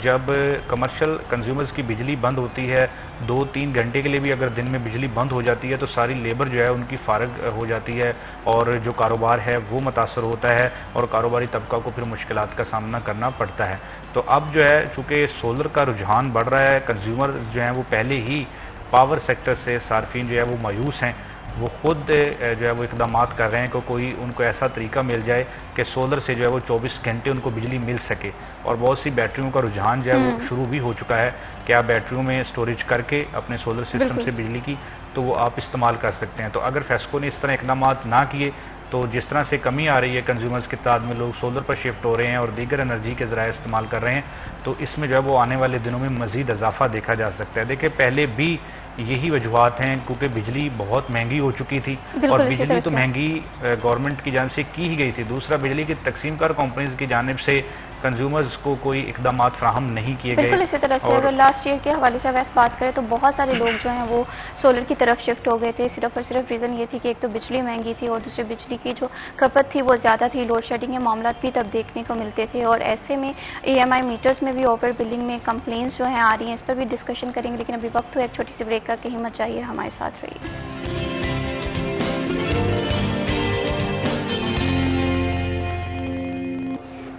جب کمرشل کنزیومرز کی بجلی بند ہوتی ہے 2-3 گھنٹے کے لیے بھی اگر دن میں بجلی بند ہو جاتی ہے تو ساری لیبر جو ہے ان کی فارغ ہو جاتی ہے اور جو کاروبار ہے وہ متاثر ہوتا ہے اور کاروباری طبقہ کو پھر مشکلات کا سامنا کرنا پڑتا ہے. تو اب جو ہے چونکہ سولر کا رجحان بڑھ رہا ہے, کنزیومر جو ہیں وہ پہلے ہی پاور سیکٹر سے صارفین جو ہے وہ مایوس ہیں, وہ خود جو ہے وہ اقدامات کر رہے ہیں کہ کوئی ان کو ایسا طریقہ مل جائے کہ سولر سے جو ہے وہ 24 گھنٹے ان کو بجلی مل سکے. اور بہت سی بیٹریوں کا رجحان جو ہے وہ شروع بھی ہو چکا ہے کہ آپ بیٹریوں میں سٹوریج کر کے اپنے سولر سسٹم سے بجلی کی تو وہ آپ استعمال کر سکتے ہیں. تو اگر فیسکو نے اس طرح اقدامات نہ کیے تو جس طرح سے کمی آ رہی ہے کنزیومرز کی تعداد میں, لوگ سولر پر شفٹ ہو رہے ہیں اور دیگر انرجی کے ذرائع استعمال کر رہے ہیں, تو اس میں جو ہے وہ آنے والے دنوں میں مزید اضافہ دیکھا جا سکتا ہے. دیکھیں پہلے بھی یہی وجوہات ہیں کیونکہ بجلی بہت مہنگی ہو چکی تھی اور بجلی تو مہنگی گورنمنٹ کی جانب سے کی ہی گئی تھی. دوسرا, بجلی کی تقسیم کار کمپنیز کی جانب سے کنزیومرز کو کوئی اقدامات فراہم نہیں کیے گئے. بالکل اسی طرح سے اگر لاسٹ ایئر کے حوالے سے ویسے بات کریں تو بہت سارے لوگ جو ہیں وہ سولر کی طرف شفٹ ہو گئے تھے. صرف اور صرف ریزن یہ تھی کہ ایک تو بجلی مہنگی تھی اور دوسرے بجلی کی جو کھپت تھی وہ زیادہ تھی, لوڈ شیڈنگ کے معاملات بھی تب دیکھنے کو ملتے تھے. اور ایسے میں EMI میٹرز میں بھی اوور بلنگ میں کمپلینس جو ہیں آ رہی ہیں, اس پر بھی ڈسکشن کریں گے. لیکن ابھی وقت ہو ایک چھوٹی سی بریک کا, کہیں مت جائیے, ہمارے ساتھ رہیے.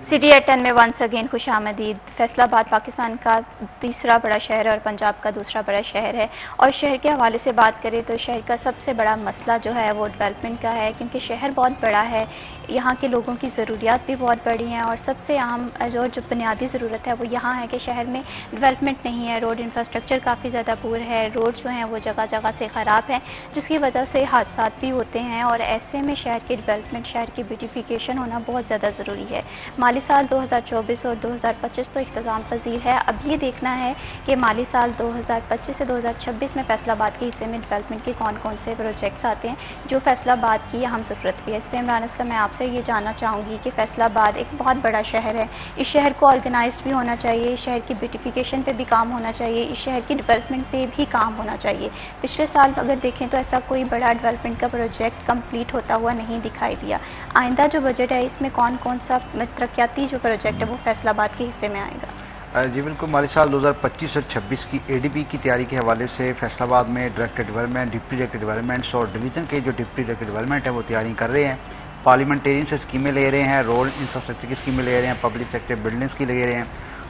سٹی ایٹ 10 میں ونس اگین خوش آمدید. فیصل آباد پاکستان کا تیسرا بڑا شہر ہے اور پنجاب کا دوسرا بڑا شہر ہے. اور شہر کے حوالے سے بات کریں تو شہر کا سب سے بڑا مسئلہ جو ہے وہ ڈیولپمنٹ کا ہے, کیونکہ شہر بہت بڑا ہے, یہاں کے لوگوں کی ضروریات بھی بہت بڑی ہیں. اور سب سے اہم جو بنیادی ضرورت ہے وہ یہاں ہے کہ شہر میں ڈیولپمنٹ نہیں ہے, روڈ انفراسٹرکچر کافی زیادہ پور ہے, روڈ جو ہیں وہ جگہ جگہ سے خراب ہیں, جس کی وجہ سے حادثات بھی ہوتے ہیں. اور ایسے میں شہر کی ڈیولپمنٹ, شہر کی بیوٹیفیکیشن ہونا بہت زیادہ ضروری ہے. مالی سال 2024 اور 2025 تو اختتام پذیر ہے. اب یہ دیکھنا ہے کہ مالی سال 2025 سے 2026 میں فیصل آباد کے حصے میں ڈیولپمنٹ کے کون کون سے پروجیکٹس آتے ہیں جو فیصل آباد کی اہم ضرورت بھی ہے. اس پہ عمران اسلم میں آپ سے یہ جاننا چاہوں گی کہ فیصل آباد ایک بہت بڑا شہر ہے, اس شہر کو آرگنائزڈ بھی ہونا چاہیے, اس شہر کی بیوٹیفیکیشن پہ بھی کام ہونا چاہیے, اس شہر کی ڈیولپمنٹ پہ بھی کام ہونا چاہیے. پچھلے سال اگر دیکھیں تو ایسا کوئی بڑا ڈیولپمنٹ کا پروجیکٹ کمپلیٹ ہوتا ہوا نہیں دکھائی دیا. آئندہ جو بجٹ ہے اس میں کون کون سا ترقیاتی جو پروجیکٹ ہے وہ فیصل آباد کے حصے میں آئے گا؟ جی بالکل, مالی سال 2025 اور 26 کی ADB کی تیاری کے حوالے سے فیصل آباد میں director development, deputy director developments اور ڈویژن کے جو ڈپٹی ڈائریکٹر ڈیولپمنٹ ہے وہ تیاری کر رہے ہیں. پارلیمنٹیرین سے اسکیمیں لے رہے ہیں, روڈ انفراسٹرکچر کی اسکیمیں لے رہے ہیں, پبلک سیکٹر بلڈنگس کی لے رہے ہیں,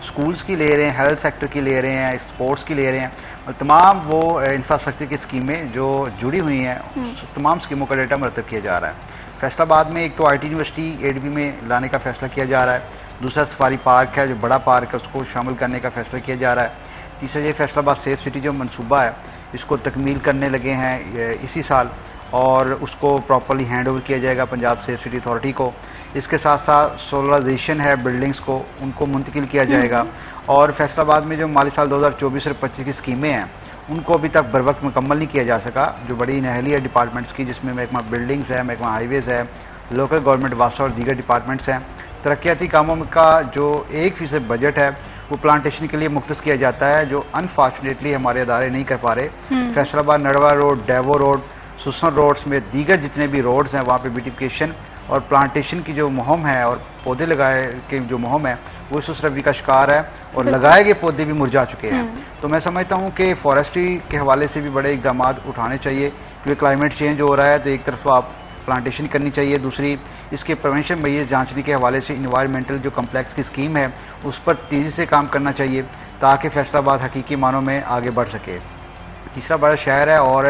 اسکولس کی لے رہے ہیں, ہیلتھ سیکٹر کی لے رہے ہیں, اسپورٹس کی لے رہے ہیں, اور تمام وہ انفراسٹرکچر کی اسکیمیں جو جڑی ہوئی ہیں تمام اسکیموں کا ڈیٹا مرتب کیا جا رہا ہے. فیصل آباد میں ایک تو IT یونیورسٹی ADB میں لانے کا فیصلہ کیا جا رہا ہے, دوسرا سفاری پارک ہے جو بڑا پارک ہے اس کو شامل کرنے کا فیصلہ کیا جا رہا ہے, تیسرا یہ فیصل آباد سیف سٹی جو منصوبہ ہے اس کو تکمیل کرنے لگے ہیں اسی سال اور اس کو پراپرلی ہینڈ اوور کیا جائے گا پنجاب سیف سٹی اتھارٹی کو. اس کے ساتھ ساتھ سولرائزیشن ہے بلڈنگز کو, ان کو منتقل کیا جائے گا. اور فیصل آباد میں جو مالی سال 2024 اور 25 کی اسکیمیں ہیں ان کو ابھی تک بروقت مکمل نہیں کیا جا سکا, جو بڑی نہلی ہے ڈپارٹمنٹس کی, جس میں محکمہ بلڈنگز ہے, محکمہ ہائی ویز ہے, لوکل گورنمنٹ واسطہ اور دیگر ڈپارٹمنٹس ہیں. ترقیاتی کاموں کا جو 1% بجٹ ہے وہ پلانٹیشن کے لیے مختص کیا جاتا ہے, جو انفارچونیٹلی ہمارے ادارے نہیں کر پا رہے. فیصل آباد نڑوا روڈ, ڈیوو روڈ, سسن روڈز میں دیگر جتنے بھی روڈز ہیں وہاں پہ بیوٹیفیکیشن اور پلانٹیشن کی جو مہم ہے اور پودے لگائے کے جو مہم ہے وہ اس روی کا شکار ہے اور لگائے گئے پودے بھی مرجھا چکے ہیں. تو میں سمجھتا ہوں کہ فارسٹری کے حوالے سے بھی بڑے اقدامات اٹھانے چاہیے, کیونکہ کلائمیٹ چینج ہو رہا ہے تو ایک طرف آپ پلانٹیشن کرنی چاہیے, دوسری اس کے پریونشن میئر جانچنے کے حوالے سے انوائرمنٹل جو کمپلیکس کی اسکیم ہے اس پر تیزی سے کام کرنا چاہیے تاکہ فیصل آباد حقیقی معنوں میں آگے بڑھ سکے. تیسرا بڑا شہر ہے اور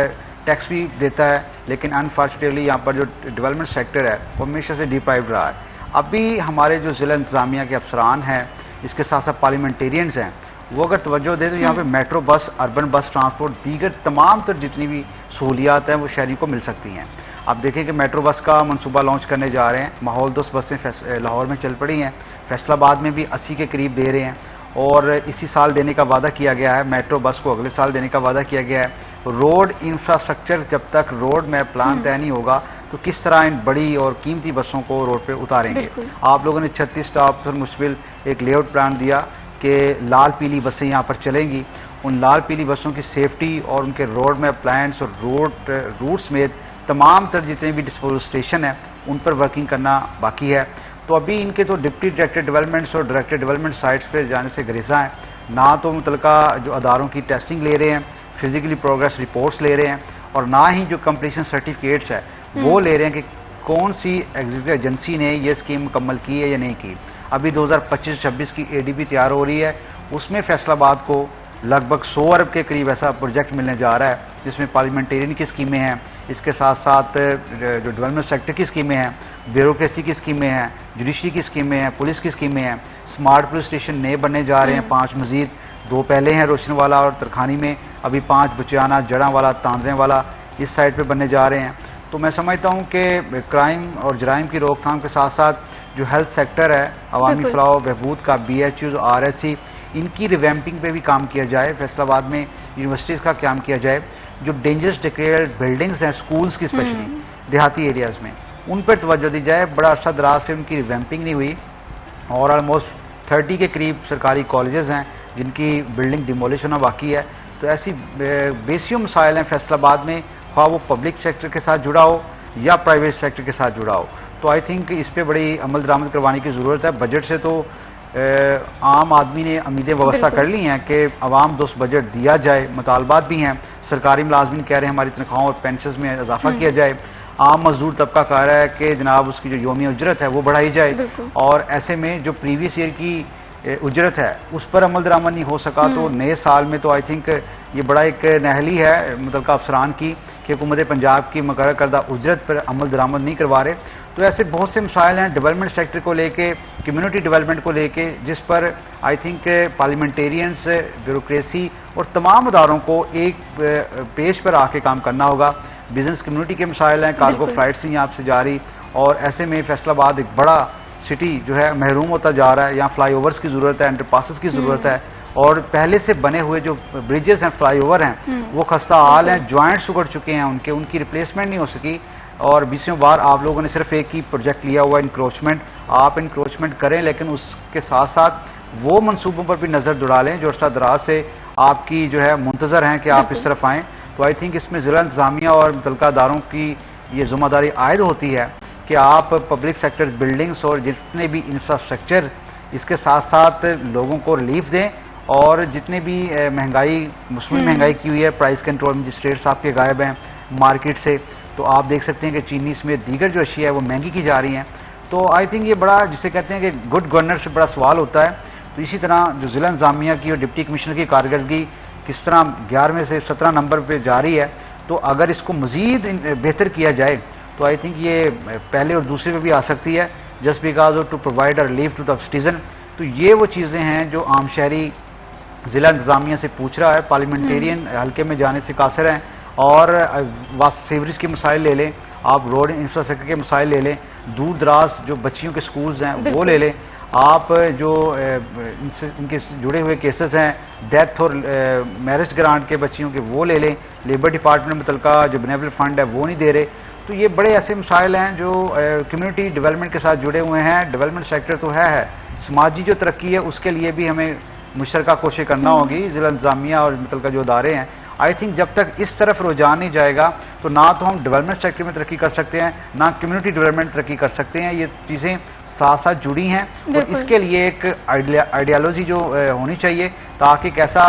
ٹیکس بھی دیتا ہے, لیکن انفارچونیٹلی یہاں پر جو ڈیولپمنٹ سیکٹر ہے وہ ہمیشہ سے ڈیپرائیوڈ رہا ہے. ابھی ہمارے جو ضلع انتظامیہ کے افسران ہیں, اس کے ساتھ ساتھ پارلیمنٹیرینز ہیں, وہ اگر توجہ دیں تو یہاں پہ میٹرو بس, اربن بس ٹرانسپورٹ, دیگر تمام تر جتنی بھی سہولیات ہیں وہ شہریوں کو مل سکتی ہیں. آپ دیکھیں کہ میٹرو بس کا منصوبہ لانچ کرنے جا رہے ہیں, ماحول دوست بسیں لاہور میں چل پڑی ہیں, فیصل آباد میں بھی 80 کے قریب دے رہے ہیں, اور اسی سال دینے کا وعدہ کیا گیا ہے. میٹرو بس کو اگلے سال دینے کا وعدہ کیا گیا ہے. روڈ انفراسٹرکچر جب تک روڈ میپ پلان طے نہیں ہوگا تو کس طرح ان بڑی اور قیمتی بسوں کو روڈ پہ اتاریں گے. آپ لوگوں نے 36 سٹاپ پر مشتمل ایک لے آؤٹ پلان دیا کہ لال پیلی بسیں یہاں پر چلیں گی. ان لال پیلی بسوں کی سیفٹی اور ان کے روڈ میپ پلانس اور روٹ سمیت تمام تر جتنے بھی ڈسپوزل اسٹیشن ہیں ان پر ورکنگ کرنا باقی ہے. تو ابھی ان کے تو ڈپٹی ڈائریکٹر ڈیولپمنٹس اور ڈائریکٹر ڈیولپمنٹ سائٹس پہ جانے سے گریزاں ہیں. نہ تو متعلقہ جو اداروں کی ٹیسٹنگ لے رہے ہیں, فزیکلی پروگرس رپورٹس لے رہے ہیں, اور نہ ہی جو کمپلیشن سرٹیفکیٹس ہے وہ لے رہے ہیں کہ کون سی ایگزیکٹو ایجنسی نے یہ اسکیم مکمل کی ہے یا نہیں کی. ابھی 2025-26 کی ADP تیار ہو رہی ہے, اس میں فیصل آباد کو لگ بھگ 100 ارب کے قریب ایسا پروجیکٹ ملنے جا رہا ہے جس میں پارلیمنٹیرین کی اسکیمیں ہیں, اس کے ساتھ ساتھ جو ڈیولپمنٹ سیکٹر کی اسکیمیں ہیں, بیوروکریسی کی اسکیمیں ہیں, جوڈیشری کی اسکیمیں ہیں, پولیس کی اسکیمیں ہیں. اسمارٹ پولیس اسٹیشن نئے بننے جا رہے ہیں, 5 مزید, 2 پہلے ہیں روشن والا اور ترکھانی میں, ابھی 5 بچیانہ, جڑاں والا, تاندرے والا اس سائڈ پہ بننے جا رہے ہیں. تو میں سمجھتا ہوں کہ کرائم اور جرائم کی روک تھام کے ساتھ ساتھ جو ہیلتھ سیکٹر ہے, عوامی فلاح و بہبود کا, BHUs, RSC, ان کی ریویمپنگ پہ بھی کام کیا جائے. فیصل آباد میں یونیورسٹیز کا قیام کیا جائے. جو ڈینجرس ڈکلیئرڈ بلڈنگز ہیں اسکولز کی اسپیشلی دیہاتی ایریاز میں, ان پر توجہ دی جائے. بڑا عرصہ دراز سے ان کی ریویمپنگ نہیں ہوئی اور آلموسٹ 30 کے قریب سرکاری کالجز ہیں جن کی بلڈنگ ڈیمولیش ہونا باقی ہے. تو ایسی بیسیوں مسائل ہیں فیصل آباد میں, خواہ وہ پبلک سیکٹر کے ساتھ جڑا ہو یا پرائیویٹ سیکٹر کے ساتھ جڑا ہو. تو آئی تھنک اس پہ بڑی عمل درآمد کروانے کی ضرورت ہے. بجٹ سے تو عام آدمی نے امیدیں وابستہ کر لی ہیں کہ عوام دوست بجٹ دیا جائے. مطالبات بھی ہیں, سرکاری ملازمین کہہ رہے ہیں ہماری تنخواہوں اور پینشنز میں اضافہ کیا جائے. عام مزدور طبقہ کہہ رہا ہے کہ جناب اس کی جو یومی اجرت ہے وہ بڑھائی جائے. اور ایسے میں جو پریویس ایئر کی اجرت ہے اس پر عمل درآمد نہیں ہو سکا تو نئے سال میں تو آئی تھنک یہ بڑا ایک نہلی ہے متعلقہ افسران کی کہ حکومت پنجاب کی مقرر کردہ اجرت پر عمل درآمد نہیں کروا رہے. تو ایسے بہت سے مسائل ہیں ڈیولپمنٹ سیکٹر کو لے کے, کمیونٹی ڈیولپمنٹ کو لے کے, جس پر آئی تھنک پارلیمنٹیرینز, بیوروکریسی اور تمام اداروں کو ایک پیج پر آ کے کام کرنا ہوگا. بزنس کمیونٹی کے مسائل ہیں, کارگو فلائٹس ہیں آپ سے جاری, اور ایسے میں فیصل آباد ایک بڑا سٹی جو ہے محروم ہوتا جا رہا ہے. یہاں فلائی اوورس کی ضرورت ہے, انڈر پاسز کی ضرورت ہے, اور پہلے سے بنے ہوئے جو بریجز ہیں, فلائی اوور ہیں, وہ خستہ حال ہیں, جوائنٹس اگڑ چکے ہیں ان کی ریپلیسمنٹ نہیں ہو سکی. اور 20ویں بار آپ لوگوں نے صرف ایک ہی پروجیکٹ لیا ہوا ہے, انکروچمنٹ. آپ انکروچمنٹ کریں لیکن اس کے ساتھ ساتھ وہ منصوبوں پر بھی نظر دوڑا لیں جو عرصہ دراز سے آپ کی جو ہے منتظر ہیں کہ آپ اس طرف آئیں. تو آئی تھنک اس میں ضلع انتظامیہ اور متعلقہ اداروں کی یہ ذمہ داری عائد ہوتی ہے کہ آپ پبلک سیکٹر بلڈنگس اور جتنے بھی انفراسٹرکچر, اس کے ساتھ ساتھ لوگوں کو ریلیف دیں. اور جتنے بھی مہنگائی, مصنوعی مہنگائی کی ہوئی ہے, پرائز کنٹرول مجسٹریٹس آپ کے غائب ہیں مارکیٹ سے, تو آپ دیکھ سکتے ہیں کہ چینی سمیت دیگر جو اشیاء ہے وہ مہنگی کی جا رہی ہیں. تو آئی تھنک یہ بڑا, جسے کہتے ہیں کہ گڈ گورنر سے بڑا سوال ہوتا ہے. تو اسی طرح جو ضلع انتظامیہ کی اور ڈپٹی کمشنر کی کارکردگی کس طرح 11 سے 17 نمبر پہ جاری ہے, تو اگر اس کو مزید بہتر کیا جائے تو آئی تھنک یہ پہلے اور دوسرے پہ بھی آ سکتی ہے, just because to provide relief to the citizen. تو یہ وہ چیزیں ہیں جو عام شہری ضلع انتظامیہ سے پوچھ رہا ہے. پارلیمنٹیرین حلقے میں جانے سے قاصر ہیں. اور سیوریج کے مسائل لے لیں, آپ روڈ انفراسٹرکچر کے مسائل لے لیں, دور دراز جو بچیوں کے سکولز ہیں وہ لے لیں, آپ جو ان کے جڑے ہوئے کیسز ہیں ڈیتھ اور میرج گرانٹ کے بچیوں کے وہ لے لیں. لیبر ڈپارٹمنٹ متعلقہ جو بینیفٹ فنڈ ہے وہ نہیں دے رہے. تو یہ بڑے ایسے مسائل ہیں جو کمیونٹی ڈیولپمنٹ کے ساتھ جڑے ہوئے ہیں. ڈیولپمنٹ سیکٹر تو ہے, سماجی جو ترقی ہے اس کے لیے بھی ہمیں مشترکہ کوشش کرنا ہوگی. ضلع انتظامیہ اور متعلقہ جو ادارے ہیں, آئی تھنک جب تک اس طرف رجحان نہیں جائے گا تو نہ تو ہم ڈیولپمنٹ سیکٹر میں ترقی کر سکتے ہیں, نہ کمیونٹی ڈیولپمنٹ ترقی کر سکتے ہیں. یہ چیزیں ساتھ ساتھ جڑی ہیں, اور اس کے لیے ایک آئیڈیالوجی جو ہونی چاہیے تاکہ ایک ایسا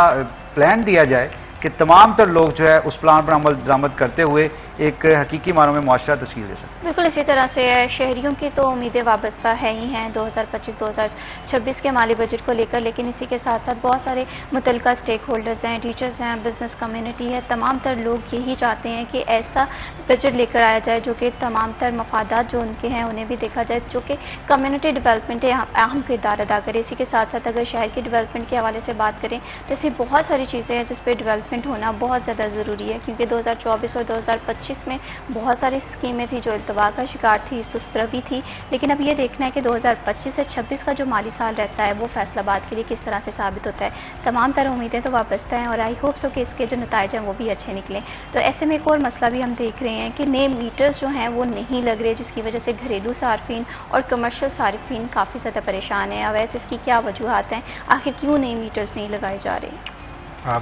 پلان دیا جائے کہ تمام تر لوگ جو ہے اس پلان پر عمل درآمد کرتے ہوئے ایک حقیقی معنوں میں معاشرہ تشکیل دے سکتے ہیں. بالکل اسی طرح سے شہریوں کی تو امیدیں وابستہ ہے ہی ہیں 2025-2026 کے مالی بجٹ کو لے کر, لیکن اسی کے ساتھ ساتھ بہت سارے متعلقہ اسٹیک ہولڈرز ہیں, ٹیچرز ہیں, بزنس کمیونٹی ہے, تمام تر لوگ یہی چاہتے ہیں کہ ایسا بجٹ لے کر آیا جائے جو کہ تمام تر مفادات جو ان کے ہیں انہیں بھی دیکھا جائے, جو کہ کمیونٹی ڈیولپمنٹ اہم کردار ادا کرے. اسی کے ساتھ ساتھ اگر شہر کی ڈیولپمنٹ کے حوالے سے بات کریں تو ایسی بہت ساری چیزیں ہیں جس پہ ڈیولپمنٹ ہونا بہت زیادہ ضروری ہے, کیونکہ 2024 اور 2025 2025 میں بہت ساری اسکیمیں تھیں جو التوا کا شکار تھی، سست روی تھی، لیکن اب یہ دیکھنا ہے کہ 2025 سے 26 کا جو مالی سال رہتا ہے وہ فیصل آباد کے لیے کس طرح سے ثابت ہوتا ہے۔ تمام تر امیدیں تو وابستہ ہیں اور آئی ہوپ سو کہ اس کے جو نتائج ہیں وہ بھی اچھے نکلیں۔ تو ایسے میں ایک اور مسئلہ بھی ہم دیکھ رہے ہیں کہ نئے میٹرز جو ہیں وہ نہیں لگ رہے، جس کی وجہ سے گھریلو صارفین اور کمرشل صارفین کافی زیادہ پریشان ہیں۔ اب ایسے اس کی کیا وجوہات ہیں، آخر کیوں نئے میٹرز نہیں لگائے جا رہے؟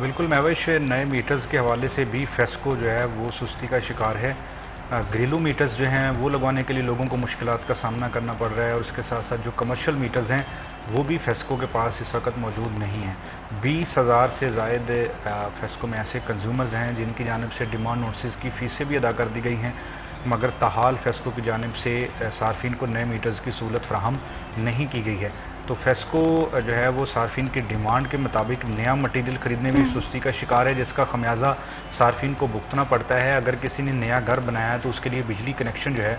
بالکل مہوش، نئے میٹرز کے حوالے سے بھی فیسکو جو ہے وہ سستی کا شکار ہے۔ گھریلو میٹرز جو ہیں وہ لگوانے کے لیے لوگوں کو مشکلات کا سامنا کرنا پڑ رہا ہے، اور اس کے ساتھ ساتھ جو کمرشل میٹرز ہیں وہ بھی فیسکو کے پاس اس وقت موجود نہیں ہیں۔ 20,000 سے زائد فیسکو میں ایسے کنزیومرز ہیں جن کی جانب سے ڈیمانڈ نوٹسز کی فیسیں بھی ادا کر دی گئی ہیں، مگر تاحال فیسکو کی جانب سے صارفین کو نئے میٹرز کی سہولت فراہم نہیں کی گئی ہے۔ تو فیسکو جو ہے وہ صارفین کی ڈیمانڈ کے مطابق نیا مٹیریل خریدنے میں سستی کا شکار ہے، جس کا خمیازہ صارفین کو بھگتنا پڑتا ہے۔ اگر کسی نے نیا گھر بنایا ہے تو اس کے لیے بجلی کنیکشن جو ہے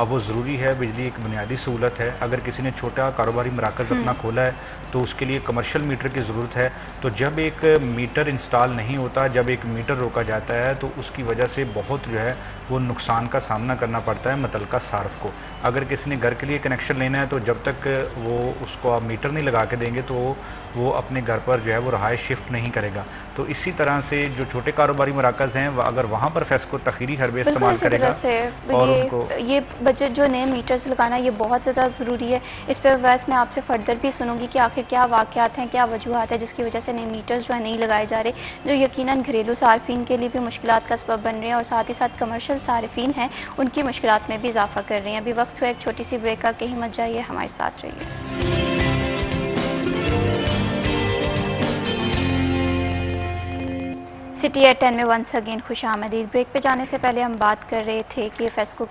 اب وہ ضروری ہے، بجلی ایک بنیادی سہولت ہے۔ اگر کسی نے چھوٹا کاروباری مراکز اپنا کھولا ہے تو اس کے لیے کمرشل میٹر کی ضرورت ہے۔ تو جب ایک میٹر انسٹال نہیں ہوتا، جب ایک میٹر روکا جاتا ہے تو اس کی وجہ سے بہت جو ہے وہ نقصان کا سامنا کرنا پڑتا ہے متعلقہ صارف کو۔ اگر کسی نے گھر کے لیے کنیکشن لینا ہے تو جب تک وہ اس کو آپ میٹر نہیں لگا کے دیں گے تو وہ اپنے گھر پر جو ہے وہ رہائش شفٹ نہیں کرے گا۔ تو اسی طرح سے جو چھوٹے کاروباری مراکز ہیں اگر وہاں پر فیسکو تخیری حربے استعمال کرے گا اور ان کو یہ بجٹ جو نئے میٹرز لگانا یہ بہت زیادہ ضروری ہے۔ اس پہ ویسے میں آپ سے فردر بھی سنوں گی کہ آخر کیا واقعات ہیں، کیا وجوہات ہیں جس کی وجہ سے نئے میٹرز جو ہے نہیں لگائے جا رہے، جو یقیناً گھریلو صارفین کے لیے بھی مشکلات کا سبب بن رہے ہیں اور ساتھ ہی ساتھ کمرشل صارفین ہیں ان کی مشکلات میں بھی اضافہ کر رہے ہیں۔ ابھی وقت ہوا ایک چھوٹی سی بریک کا، کہیں مت جائیے، ہمارے ساتھ رہیے۔ سٹی ایٹ 10 میں ونس اگین خوش آمدید۔ بریک پہ جانے سے پہلے ہم بات کر رہے تھے کہ فیسکو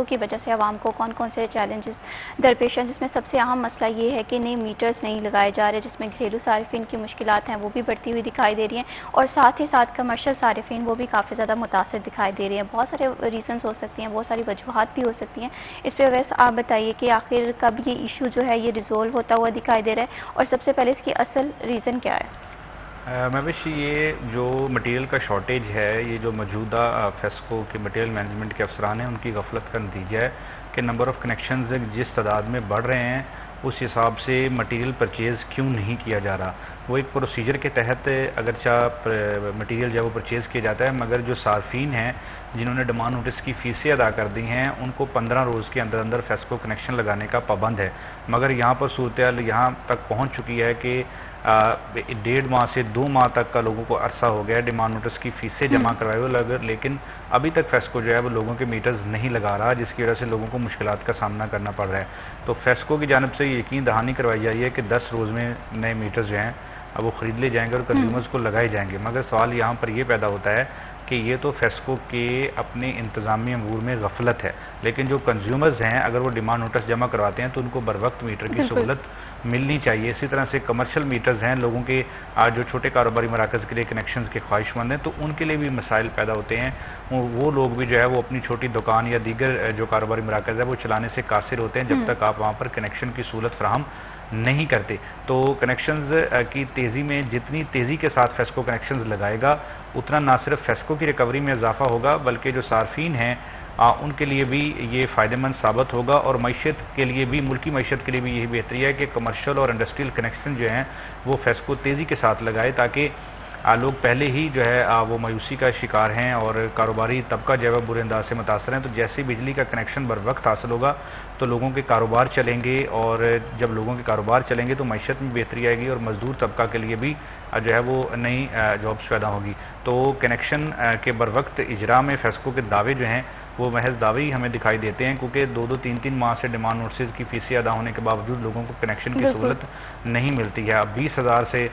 کی وجہ سے عوام کو کون کون سے چیلنجز درپیش ہیں، جس میں سب سے اہم مسئلہ یہ ہے کہ نئے میٹرز نہیں لگائے جا رہے، جس میں گھریلو صارفین کی مشکلات ہیں وہ بھی بڑھتی ہوئی دکھائی دے رہی ہیں اور ساتھ ہی ساتھ کمرشل صارفین وہ بھی کافی زیادہ متاثر دکھائی دے رہے ہیں۔ بہت سارے ریزنز ہو سکتی ہیں، بہت ساری وجوہات بھی ہو سکتی ہیں۔ اس پہ ویسے آپ بتائیے کہ آخر کب یہ ایشو جو ہے یہ ریزولو ہوتا ہوا دکھائی دے رہا ہے اور سب سے پہلے اس کی اصل ریزن کیا ہے؟ مہوش، یہ جو مٹیریل کا شارٹیج ہے، یہ جو موجودہ فیسکو کے مٹیریل مینجمنٹ کے افسران ہیں ان کی غفلت کا نتیجہ ہے کہ نمبر آف کنیکشنز جس تعداد میں بڑھ رہے ہیں اس حساب سے مٹیریل پرچیز کیوں نہیں کیا جا رہا۔ وہ ایک پروسیجر کے تحت اگرچہ مٹیریل جو ہے وہ پرچیز کیا جاتا ہے، مگر جو صارفین ہیں جنہوں نے ڈیمانڈ نوٹس کی فیسیں ادا کر دی ہیں ان کو 15 روز کے اندر اندر فیسکو کنیکشن لگانے کا پابند ہے، مگر یہاں پر صورتحال یہاں تک پہنچ چکی ہے کہ 1.5 ماہ سے 2 ماہ تک کا لوگوں کو عرصہ ہو گیا ہے ڈیمانڈ نوٹس کی فیسیں جمع کروائے ہوئے، لیکن ابھی تک فیسکو جو ہے وہ لوگوں کے میٹرز نہیں لگا رہا، جس کی وجہ سے لوگوں کو مشکلات کا سامنا کرنا پڑ رہا ہے۔ تو فیسکو کی جانب سے یقین دہانی کروائی جائی ہے کہ 10 روز میں نئے میٹرز جو ہیں اب وہ خرید لے جائیں گے اور کنزیومرز کو لگائے جائیں گے، مگر سوال یہاں پر یہ پیدا ہوتا ہے کہ یہ تو فیسکو کے اپنے انتظامی امور میں غفلت ہے، لیکن جو کنزیومرز ہیں اگر وہ ڈیمانڈ نوٹس جمع کرواتے ہیں تو ان کو بر وقت میٹر کی سہولت ملنی چاہیے۔ اسی طرح سے کمرشل میٹرز ہیں، لوگوں کے جو چھوٹے کاروباری مراکز کے لیے کنیکشنز کے خواہش مند ہیں تو ان کے لیے بھی مسائل پیدا ہوتے ہیں۔ وہ لوگ بھی جو ہے وہ اپنی چھوٹی دکان یا دیگر جو کاروباری مراکز ہے وہ چلانے سے قاصر ہوتے ہیں جب تک آپ وہاں پر کنیکشن کی سہولت فراہم نہیں کرتے۔ تو کنیکشنز کی تیزی میں جتنی تیزی کے ساتھ فیسکو کنیکشنز لگائے گا اتنا نہ صرف فیسکو کی ریکوری میں اضافہ ہوگا بلکہ جو صارفین ہیں ان کے لیے بھی یہ فائدہ مند ثابت ہوگا، اور معیشت کے لیے بھی، ملکی معیشت کے لیے بھی یہی بہتری ہے کہ کمرشل اور انڈسٹریل کنیکشن جو ہیں وہ فیسکو تیزی کے ساتھ لگائے، تاکہ لوگ پہلے ہی جو ہے وہ مایوسی کا شکار ہیں اور کاروباری طبقہ جو ہے برے انداز سے متاثر ہیں۔ تو جیسے بجلی کا کنیکشن بر وقت حاصل ہوگا تو لوگوں کے کاروبار چلیں گے، اور جب لوگوں کے کاروبار چلیں گے تو معیشت میں بہتری آئے گی اور مزدور طبقہ کے لیے بھی جو ہے وہ نئی جابس پیدا ہوگی۔ تو کنیکشن کے بر وقت اجرا میں فیسکو کے دعوے جو ہیں وہ محض دعوے ہی ہمیں دکھائی دیتے ہیں، کیونکہ 2-3 ماہ سے ڈیمانڈ نوٹسز کی فیسیں ادا ہونے کے باوجود لوگوں کو کنیکشن کی سہولت نہیں ملتی ہے۔ اب 20,000 سے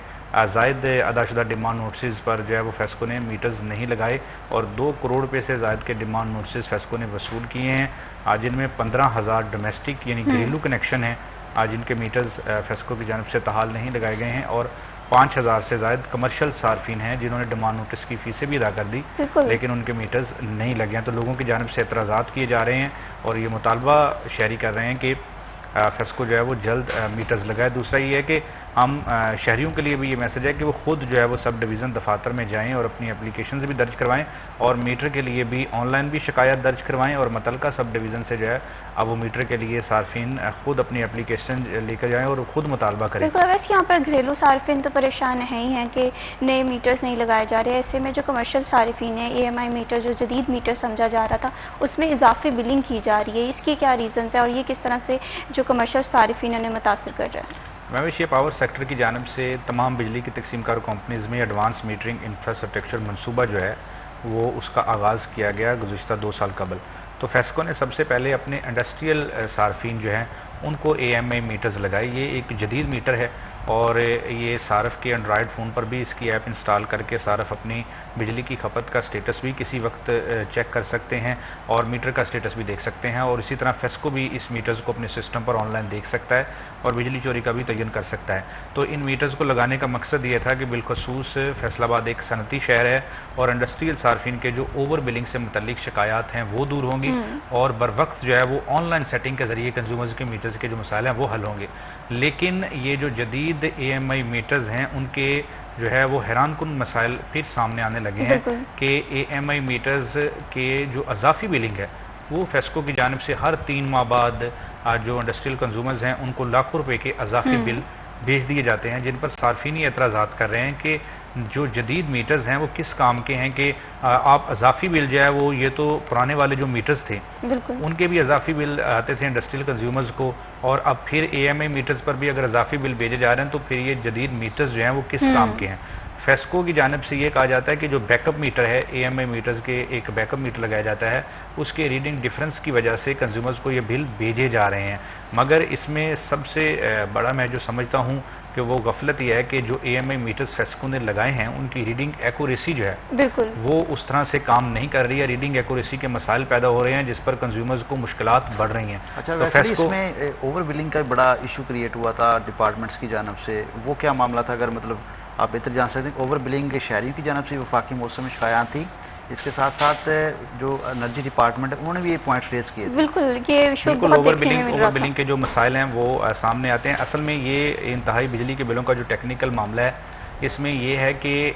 زائد ادا شدہ ڈیمانڈ نوٹسز پر جو ہے وہ فیسکو نے میٹرز نہیں لگائے اور 2 کروڑ روپے سے زائد کے ڈیمانڈ نوٹسز فیسکو نے وصول کیے ہیں، جن میں 15,000 ڈومیسٹک یعنی گھریلو کنیکشن ہیں جن کے میٹرز فیسکو کی جانب سے تاحال نہیں لگائے گئے ہیں، اور 5,000 سے زائد کمرشل صارفین ہیں جنہوں نے ڈیمانڈ نوٹس کی فیسیں بھی ادا کر دی لیکن ان کے میٹرز نہیں لگے ہیں۔ تو لوگوں کی جانب سے اعتراضات کیے جا رہے ہیں اور یہ مطالبہ شہری کر رہے ہیں کہ فیسکو جو ہے وہ جلد میٹرز لگائے۔ دوسرا یہ ہے کہ ہم شہریوں کے لیے بھی یہ میسج ہے کہ وہ خود جو ہے وہ سب ڈویژن دفاتر میں جائیں اور اپنی اپلیکیشنز بھی درج کروائیں، اور میٹر کے لیے بھی آن لائن بھی شکایت درج کروائیں، اور متعلقہ سب ڈویژن سے جو ہے اب وہ میٹر کے لیے صارفین خود اپنی اپلیکیشن لے کر جائیں اور خود مطالبہ کریں۔ بالکل، ویسے یہاں پر گھریلو صارفین تو پریشان ہیں ہی ہیں کہ نئے میٹرز نہیں لگائے جا رہے، ایسے میں جو کمرشل صارفین ہیں EMI میٹر جو جدید میٹر سمجھا جا رہا تھا اس میں اضافی بلنگ کی جا رہی ہے، اس کی کیا ریزنز ہیں اور یہ کس طرح سے جو کمرشل صارفین انہیں متاثر کر رہا ہے؟ مہوش، یہ پاور سیکٹر کی جانب سے تمام بجلی کی تقسیم کار کمپنیز میں ایڈوانس میٹرنگ انفراسٹرکچر منصوبہ جو ہے وہ اس کا آغاز کیا گیا گزشتہ 2 سال قبل۔ تو فیسکو نے سب سے پہلے اپنے انڈسٹریل صارفین جو ہیں ان کو AMI میٹرز لگائے۔ یہ ایک جدید میٹر ہے اور یہ صارف کے اینڈرائڈ فون پر بھی اس کی ایپ انسٹال کر کے صارف اپنی بجلی کی کھپت کا سٹیٹس بھی کسی وقت چیک کر سکتے ہیں اور میٹر کا سٹیٹس بھی دیکھ سکتے ہیں، اور اسی طرح فیسکو بھی اس میٹرز کو اپنے سسٹم پر آن لائن دیکھ سکتا ہے اور بجلی چوری کا بھی تعین کر سکتا ہے۔ تو ان میٹرز کو لگانے کا مقصد یہ تھا کہ بالخصوص فیصل آباد ایک صنعتی شہر ہے اور انڈسٹریل صارفین کے جو اوور بلنگ سے متعلق شکایات ہیں وہ دور ہوں گی اور بر وقت جو ہے وہ آن لائن سیٹنگ کے ذریعے کنزیومرز کے میٹرز کے جو مسائل ہیں وہ حل ہوں گے۔ لیکن یہ جو جدید AMI میٹرز ہیں ان کے جو ہے وہ حیران کن مسائل پھر سامنے آنے لگے ہیں کہ AMI میٹرز کے جو اضافی بلنگ ہے وہ فیسکو کی جانب سے ہر 3 ماہ بعد جو انڈسٹریل کنزیومرز ہیں ان کو لاکھوں روپے کے اضافی بل بھیج دیے جاتے ہیں، جن پر صارفین اعتراضات کر رہے ہیں کہ جو جدید میٹرز ہیں وہ کس کام کے ہیں کہ آپ اضافی بل جو ہے وہ یہ تو پرانے والے جو میٹرز تھے ان کے بھی اضافی بل آتے تھے انڈسٹریل کنزیومرز کو، اور اب پھر AMI میٹرز پر بھی اگر اضافی بل بھیجے جا رہے ہیں تو پھر یہ جدید میٹرز جو ہیں وہ کس کام کے ہیں۔ فیسکو کی جانب سے یہ کہا جاتا ہے کہ جو بیک اپ میٹر ہے AMI میٹرز کے ایک بیک اپ میٹر لگایا جاتا ہے اس کے ریڈنگ ڈفرنس کی وجہ سے کنزیومرز کو یہ بل بھیجے جا رہے ہیں، مگر اس میں سب سے بڑا میں جو سمجھتا ہوں کہ وہ غفلت یہ ہے کہ جو AMI میٹرز فیسکو نے لگائے ہیں ان کی ریڈنگ ایکوریسی جو ہے بالکل وہ اس طرح سے کام نہیں کر رہی ہے، ریڈنگ ایکوریسی کے مسائل پیدا ہو رہے ہیں جس پر کنزیومرز کو مشکلات بڑھ رہی ہیں۔ اچھا، ویسے اس میں اوور بلنگ کا بڑا ایشو کریٹ ہوا تھا ڈپارٹمنٹس کی جانب سے، وہ کیا معاملہ تھا؟ اگر مطلب آپ بہتر جان سکتے ہیں، اوور بلنگ کے شہریوں کی جانب سے وفاقی موسم میں شکایات تھی، اس کے ساتھ ساتھ جو انرجی ڈپارٹمنٹ ہے انہوں نے بھی یہ پوائنٹ ریز کیے تھے۔ بالکل اوور بلنگ کے جو مسائل ہیں وہ سامنے آتے ہیں۔ اصل میں یہ انتہائی بجلی کے بلوں کا جو ٹیکنیکل معاملہ ہے اس میں یہ ہے کہ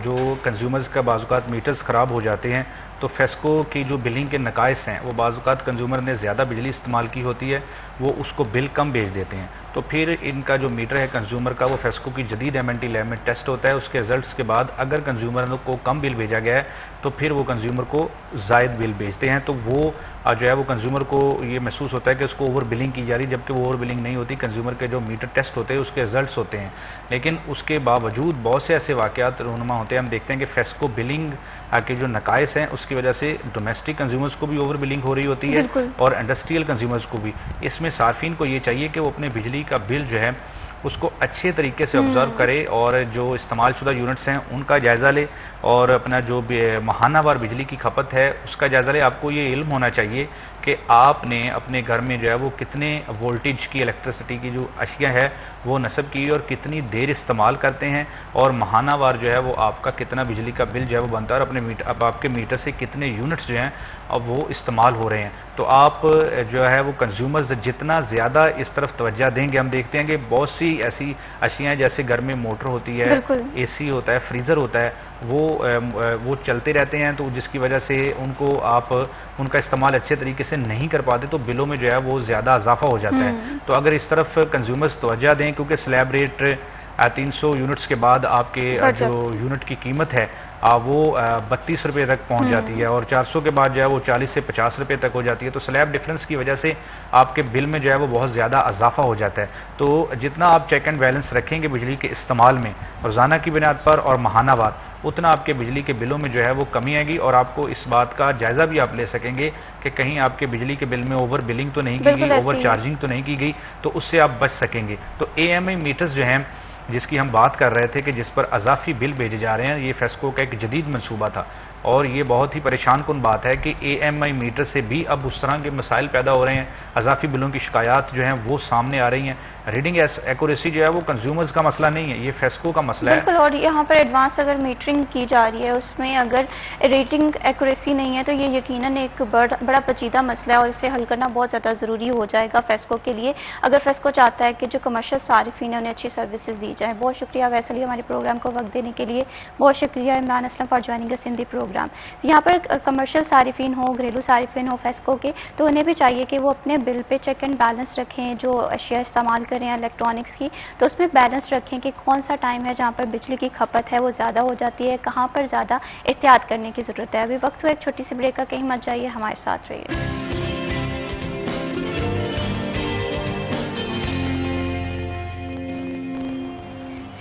جو کنزیومرز کا بعض اوقات میٹرز خراب ہو جاتے ہیں تو فیسکو کی جو بلنگ کے نقائص ہیں وہ بعض اوقات کنزیومر نے زیادہ بجلی استعمال کی ہوتی ہے، وہ اس کو بل کم بھیج دیتے ہیں، تو پھر ان کا جو میٹر ہے کنزیومر کا وہ فیسکو کی جدید MNT لیب میں ٹیسٹ ہوتا ہے، اس کے رزلٹس کے بعد اگر کنزیومر کو کم بل بھیجا گیا ہے تو پھر وہ کنزیومر کو زائد بل بھیجتے ہیں، تو وہ جو ہے وہ کنزیومر کو یہ محسوس ہوتا ہے کہ اس کو اوور بلنگ کی جا رہی، جبکہ وہ اوور بلنگ نہیں ہوتی، کنزیومر کے جو میٹر ٹیسٹ ہوتے ہیں اس کے رزلٹس ہوتے ہیں۔ لیکن اس کے باوجود بہت سے ایسے واقعات رونما ہوتے ہیں، ہم دیکھتے ہیں کہ فیسکو بلنگ کے جو نقائص ہیں اس کی وجہ سے ڈومیسٹک کنزیومرز کو بھی اوور بلنگ ہو رہی ہوتی ہے اور انڈسٹریل کنزیومرز کو بھی۔ اس میں صارفین کو یہ چاہیے کہ وہ اپنے بجلی کا بل جو ہے اس کو اچھے طریقے سے آبزرو کرے اور جو استعمال شدہ یونٹس ہیں ان کا جائزہ لے اور اپنا جو ماہانہ وار بجلی کی کھپت ہے اس کا جائزہ لے۔ آپ کو یہ علم ہونا چاہیے کہ آپ نے اپنے گھر میں جو ہے وہ کتنے وولٹیج کی الیکٹریسٹی کی جو اشیاء ہے وہ نصب کی اور کتنی دیر استعمال کرتے ہیں اور ماہانہ وار جو ہے وہ آپ کا کتنا بجلی کا بل جو ہے وہ بنتا ہے اور اپنے اب آپ کے میٹر سے کتنے یونٹس جو ہیں اب وہ استعمال ہو رہے ہیں۔ تو آپ جو ہے وہ کنزیومرز جتنا زیادہ اس طرف توجہ دیں گے، ہم دیکھتے ہیں کہ بہت سی ایسی اشیاء جیسے گھر میں موٹر ہوتی ہے، AC ہوتا ہے، فریزر ہوتا ہے، وہ چلتے رہتے ہیں، تو جس کی وجہ سے ان کو آپ ان کا استعمال اچھے طریقے سے نہیں کر پاتے تو بلوں میں جو ہے وہ زیادہ اضافہ ہو جاتا ہے۔ تو اگر اس طرف کنزیومرز توجہ دیں، کیونکہ سلیب ریٹ 300 یونٹس کے بعد آپ کے جو یونٹ کی قیمت ہے وہ 32 روپے تک پہنچ جاتی ہے اور 400 کے بعد جو ہے وہ 40 سے 50 روپے تک ہو جاتی ہے، تو سلیب ڈفرنس کی وجہ سے آپ کے بل میں جو ہے وہ بہت زیادہ اضافہ ہو جاتا ہے۔ تو جتنا آپ چیک اینڈ بیلنس رکھیں گے بجلی کے استعمال میں روزانہ کی بنیاد پر اور ماہانہ وار، اتنا آپ کے بجلی کے بلوں میں جو ہے وہ کمی آئے گی اور آپ کو اس بات کا جائزہ بھی آپ لے سکیں گے کہ کہیں آپ کے بجلی کے بل میں اوور بلنگ تو نہیں کی گئی، اوور چارجنگ تو نہیں کی گئی، تو اس سے آپ بچ سکیں گے۔ تو AMI میٹرز جو ہیں جس کی ہم بات کر رہے تھے کہ جس پر اضافی بل بھیجے جا رہے ہیں، یہ فیسکو کا ایک جدید منصوبہ تھا اور یہ بہت ہی پریشان کن بات ہے کہ AMI میٹر سے بھی اب اس طرح کے مسائل پیدا ہو رہے ہیں، اضافی بلوں کی شکایات جو ہیں وہ سامنے آ رہی ہیں۔ ریڈنگ ایکوریسی جو ہے وہ کنزیومرز کا مسئلہ نہیں ہے، یہ فیسکو کا مسئلہ ہے. بالکل، اور یہاں پر ایڈوانس اگر میٹرنگ کی جا رہی ہے اس میں اگر ریٹنگ ایکوریسی نہیں ہے تو یہ یقیناً ایک بڑا پیچیدہ مسئلہ ہے اور اسے حل کرنا بہت زیادہ ضروری ہو جائے گا فیسکو کے لیے، اگر فیسکو چاہتا ہے کہ جو کمرشل صارفین ہیں انہیں اچھی سروسز دی جائیں. بہت شکریہ ویسے ہی ہمارے پروگرام کو وقت دینے کے لیے. بہت شکریہ Imran Aslam for joining us in the program. یہاں پر کمرشل صارفین ہوں، گھریلو صارفین ہوں فیسکو کے، تو انہیں بھی چاہیے کہ وہ اپنے بل پہ چیک اینڈ بیلنس رکھیں. جو اشیاء استعمال کریں الیکٹرانکس کی تو اس میں بیلنس رکھیں کہ کون سا ٹائم ہے جہاں پر بجلی کی کھپت ہے وہ زیادہ ہو جاتی ہے، کہاں پر زیادہ احتیاط کرنے کی ضرورت ہے. ابھی وقت ہو ایک چھوٹی سی بریک کا، کہیں مت جائیے، ہمارے ساتھ رہیے.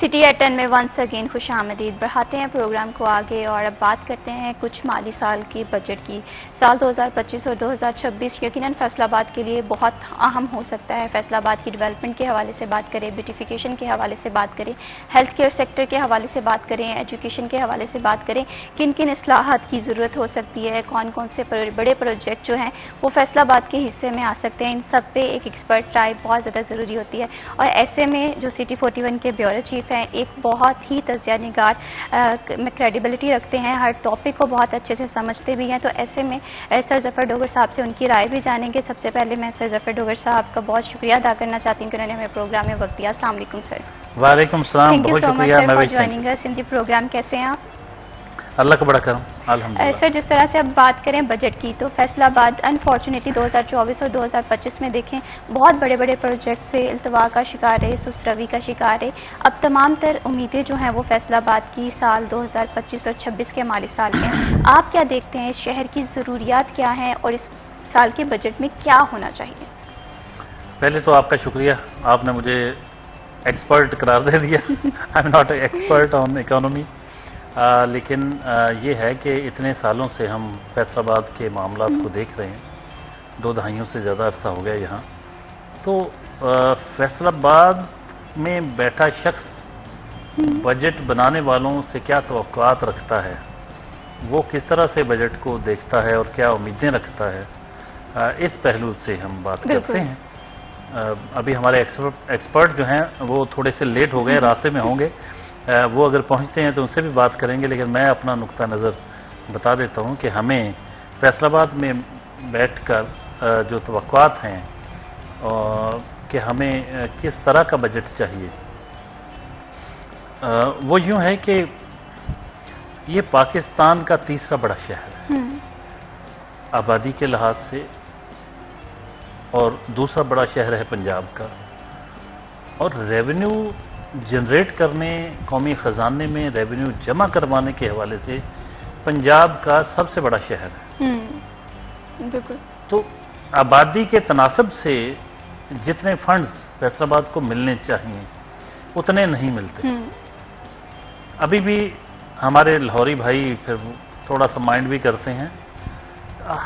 سٹی ایٹ 10 میں ونس اگین خوش آمدید. بڑھاتے ہیں پروگرام کو آگے اور اب بات کرتے ہیں کچھ مالی سال کی بجٹ کی. سال 2025 اور 2026 یقیناً فیصل آباد کے لیے بہت اہم ہو سکتا ہے. فیصل آباد کی ڈیولپمنٹ کے حوالے سے بات کریں، بیوٹیفیکیشن کے حوالے سے بات کریں، ہیلتھ کیئر سیکٹر کے حوالے سے بات کریں، ایجوکیشن کے حوالے سے بات کریں، کن کن اصلاحات کی ضرورت ہو سکتی ہے، کون کون سے بڑے پروجیکٹ جو ہیں وہ فیصل آباد کے حصے میں آ سکتے ہیں. ان سب پہ ایک ایکسپرٹ رائے بہت زیادہ ضروری ہوتی ہے اور ایسے میں جو سٹی 41 کے بیورو چیف ہیں ایک بہت ہی تجزیہ نگار میں کریڈیبلٹی رکھتے ہیں، ہر ٹاپک کو بہت اچھے سے سمجھتے بھی ہیں. تو ایسے میں سر ظفر ڈوگر صاحب سے ان کی رائے بھی جانیں گے. سب سے پہلے میں سر ظفر ڈوگر صاحب کا بہت شکریہ ادا کرنا چاہتی ہوں کہ انہوں نے ہمیں پروگرام میں وقت دیا. السلام علیکم سر. وعلیکم السلام. بہت شکریہ. میں joining us in the programme. کیسے ہیں آپ؟ اللہ کا بڑا کرم الحمدللہ. سر جس طرح سے اب بات کریں بجٹ کی تو فیصل آباد انفارچونیٹلی 2024 اور 2025 میں دیکھیں بہت بڑے بڑے پروجیکٹ سے التوا کا شکار ہے، سست روی کا شکار ہے. اب تمام تر امیدیں جو ہیں وہ فیصل آباد کی سال 2025 اور 26 کے مالی سال میں. آپ کیا دیکھتے ہیں، اس شہر کی ضروریات کیا ہیں اور اس سال کے بجٹ میں کیا ہونا چاہیے؟ پہلے تو آپ کا شکریہ، آپ نے مجھے ایکسپرٹ قرار دے دیا. I am not expert on economy, لیکن یہ ہے کہ اتنے سالوں سے ہم فیصل آباد کے معاملات کو دیکھ رہے ہیں، 2 دہائیوں سے زیادہ عرصہ ہو گیا یہاں. تو فیصل آباد میں بیٹھا شخص بجٹ بنانے والوں سے کیا توقعات رکھتا ہے، وہ کس طرح سے بجٹ کو دیکھتا ہے اور کیا امیدیں رکھتا ہے، اس پہلو سے ہم بات کرتے ہیں. ابھی ہمارے ایکسپرٹ جو ہیں وہ تھوڑے سے لیٹ ہو گئے، راستے میں ہوں گے، وہ اگر پہنچتے ہیں تو ان سے بھی بات کریں گے. لیکن میں اپنا نقطہ نظر بتا دیتا ہوں کہ ہمیں فیصل آباد میں بیٹھ کر جو توقعات ہیں کہ ہمیں کس طرح کا بجٹ چاہیے، وہ یوں ہے کہ یہ پاکستان کا تیسرا بڑا شہر ہے آبادی کے لحاظ سے، اور دوسرا بڑا شہر ہے پنجاب کا، اور ریونیو جنریٹ کرنے، قومی خزانے میں ریونیو جمع کروانے کے حوالے سے پنجاب کا سب سے بڑا شہر ہے. بالکل. تو آبادی کے تناسب سے جتنے فنڈز فیصل آباد کو ملنے چاہیے اتنے نہیں ملتے. ابھی بھی ہمارے لاہوری بھائی پھر تھوڑا سا مائنڈ بھی کرتے ہیں،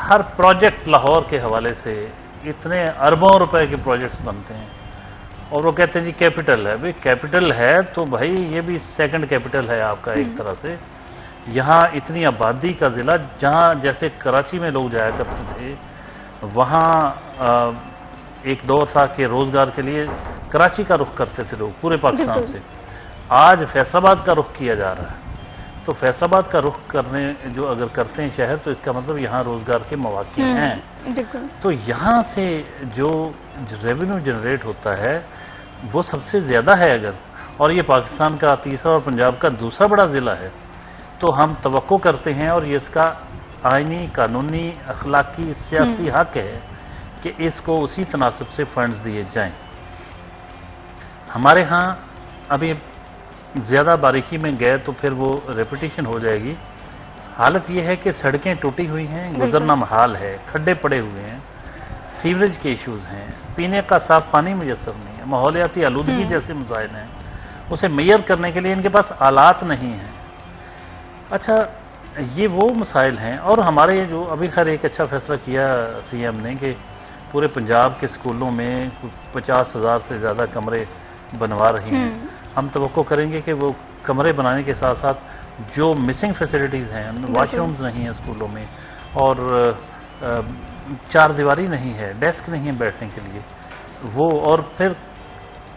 ہر پروجیکٹ لاہور کے حوالے سے اتنے اربوں روپے کے پروجیکٹس بنتے ہیں اور وہ کہتے ہیں جی کیپٹل ہے. بھئی کیپٹل ہے تو بھائی یہ بھی سیکنڈ کیپٹل ہے آپ کا ایک طرح سے. یہاں اتنی آبادی کا ضلع، جہاں جیسے کراچی میں لوگ جایا کرتے تھے، وہاں ایک دور تھا کہ روزگار کے لیے کراچی کا رخ کرتے تھے لوگ پورے پاکستان سے. آج فیصل آباد کا رخ کیا جا رہا ہے. تو فیصل آباد کا رخ کرنے جو اگر کرتے ہیں شہر، تو اس کا مطلب یہاں روزگار کے مواقع ہیں. تو یہاں سے جو ریونیو جنریٹ ہوتا ہے وہ سب سے زیادہ ہے اگر، اور یہ پاکستان کا تیسرا اور پنجاب کا دوسرا بڑا ضلع ہے، تو ہم توقع کرتے ہیں اور یہ اس کا آئینی، قانونی، اخلاقی، سیاسی حق ہے کہ اس کو اسی تناسب سے فنڈز دیے جائیں. ہمارے ہاں ابھی زیادہ باریکی میں گئے تو پھر وہ ریپیٹیشن ہو جائے گی. حالت یہ ہے کہ سڑکیں ٹوٹی ہوئی ہیں، گزرنا محال ہے، کھڈے پڑے ہوئے ہیں، سیوریج کے ایشوز ہیں، پینے کا صاف پانی میسر نہیں ہے، ماحولیاتی آلودگی جیسے مسائل ہیں، اسے میئر کرنے کے لیے ان کے پاس آلات نہیں ہیں. اچھا، یہ وہ مسائل ہیں. اور ہمارے جو ابھی خیر ایک اچھا فیصلہ کیا سی ایم نے کہ پورے پنجاب کے اسکولوں میں 50,000 سے زیادہ کمرے بنوا رہی ہیں. ہم توقع کریں گے کہ وہ کمرے بنانے کے ساتھ ساتھ جو مسنگ فیسلٹیز ہیں، واش رومز نہیں ہیں اسکولوں میں، اور چار دیواری نہیں ہے، ڈیسک نہیں ہے بیٹھنے کے لیے، وہ اور پھر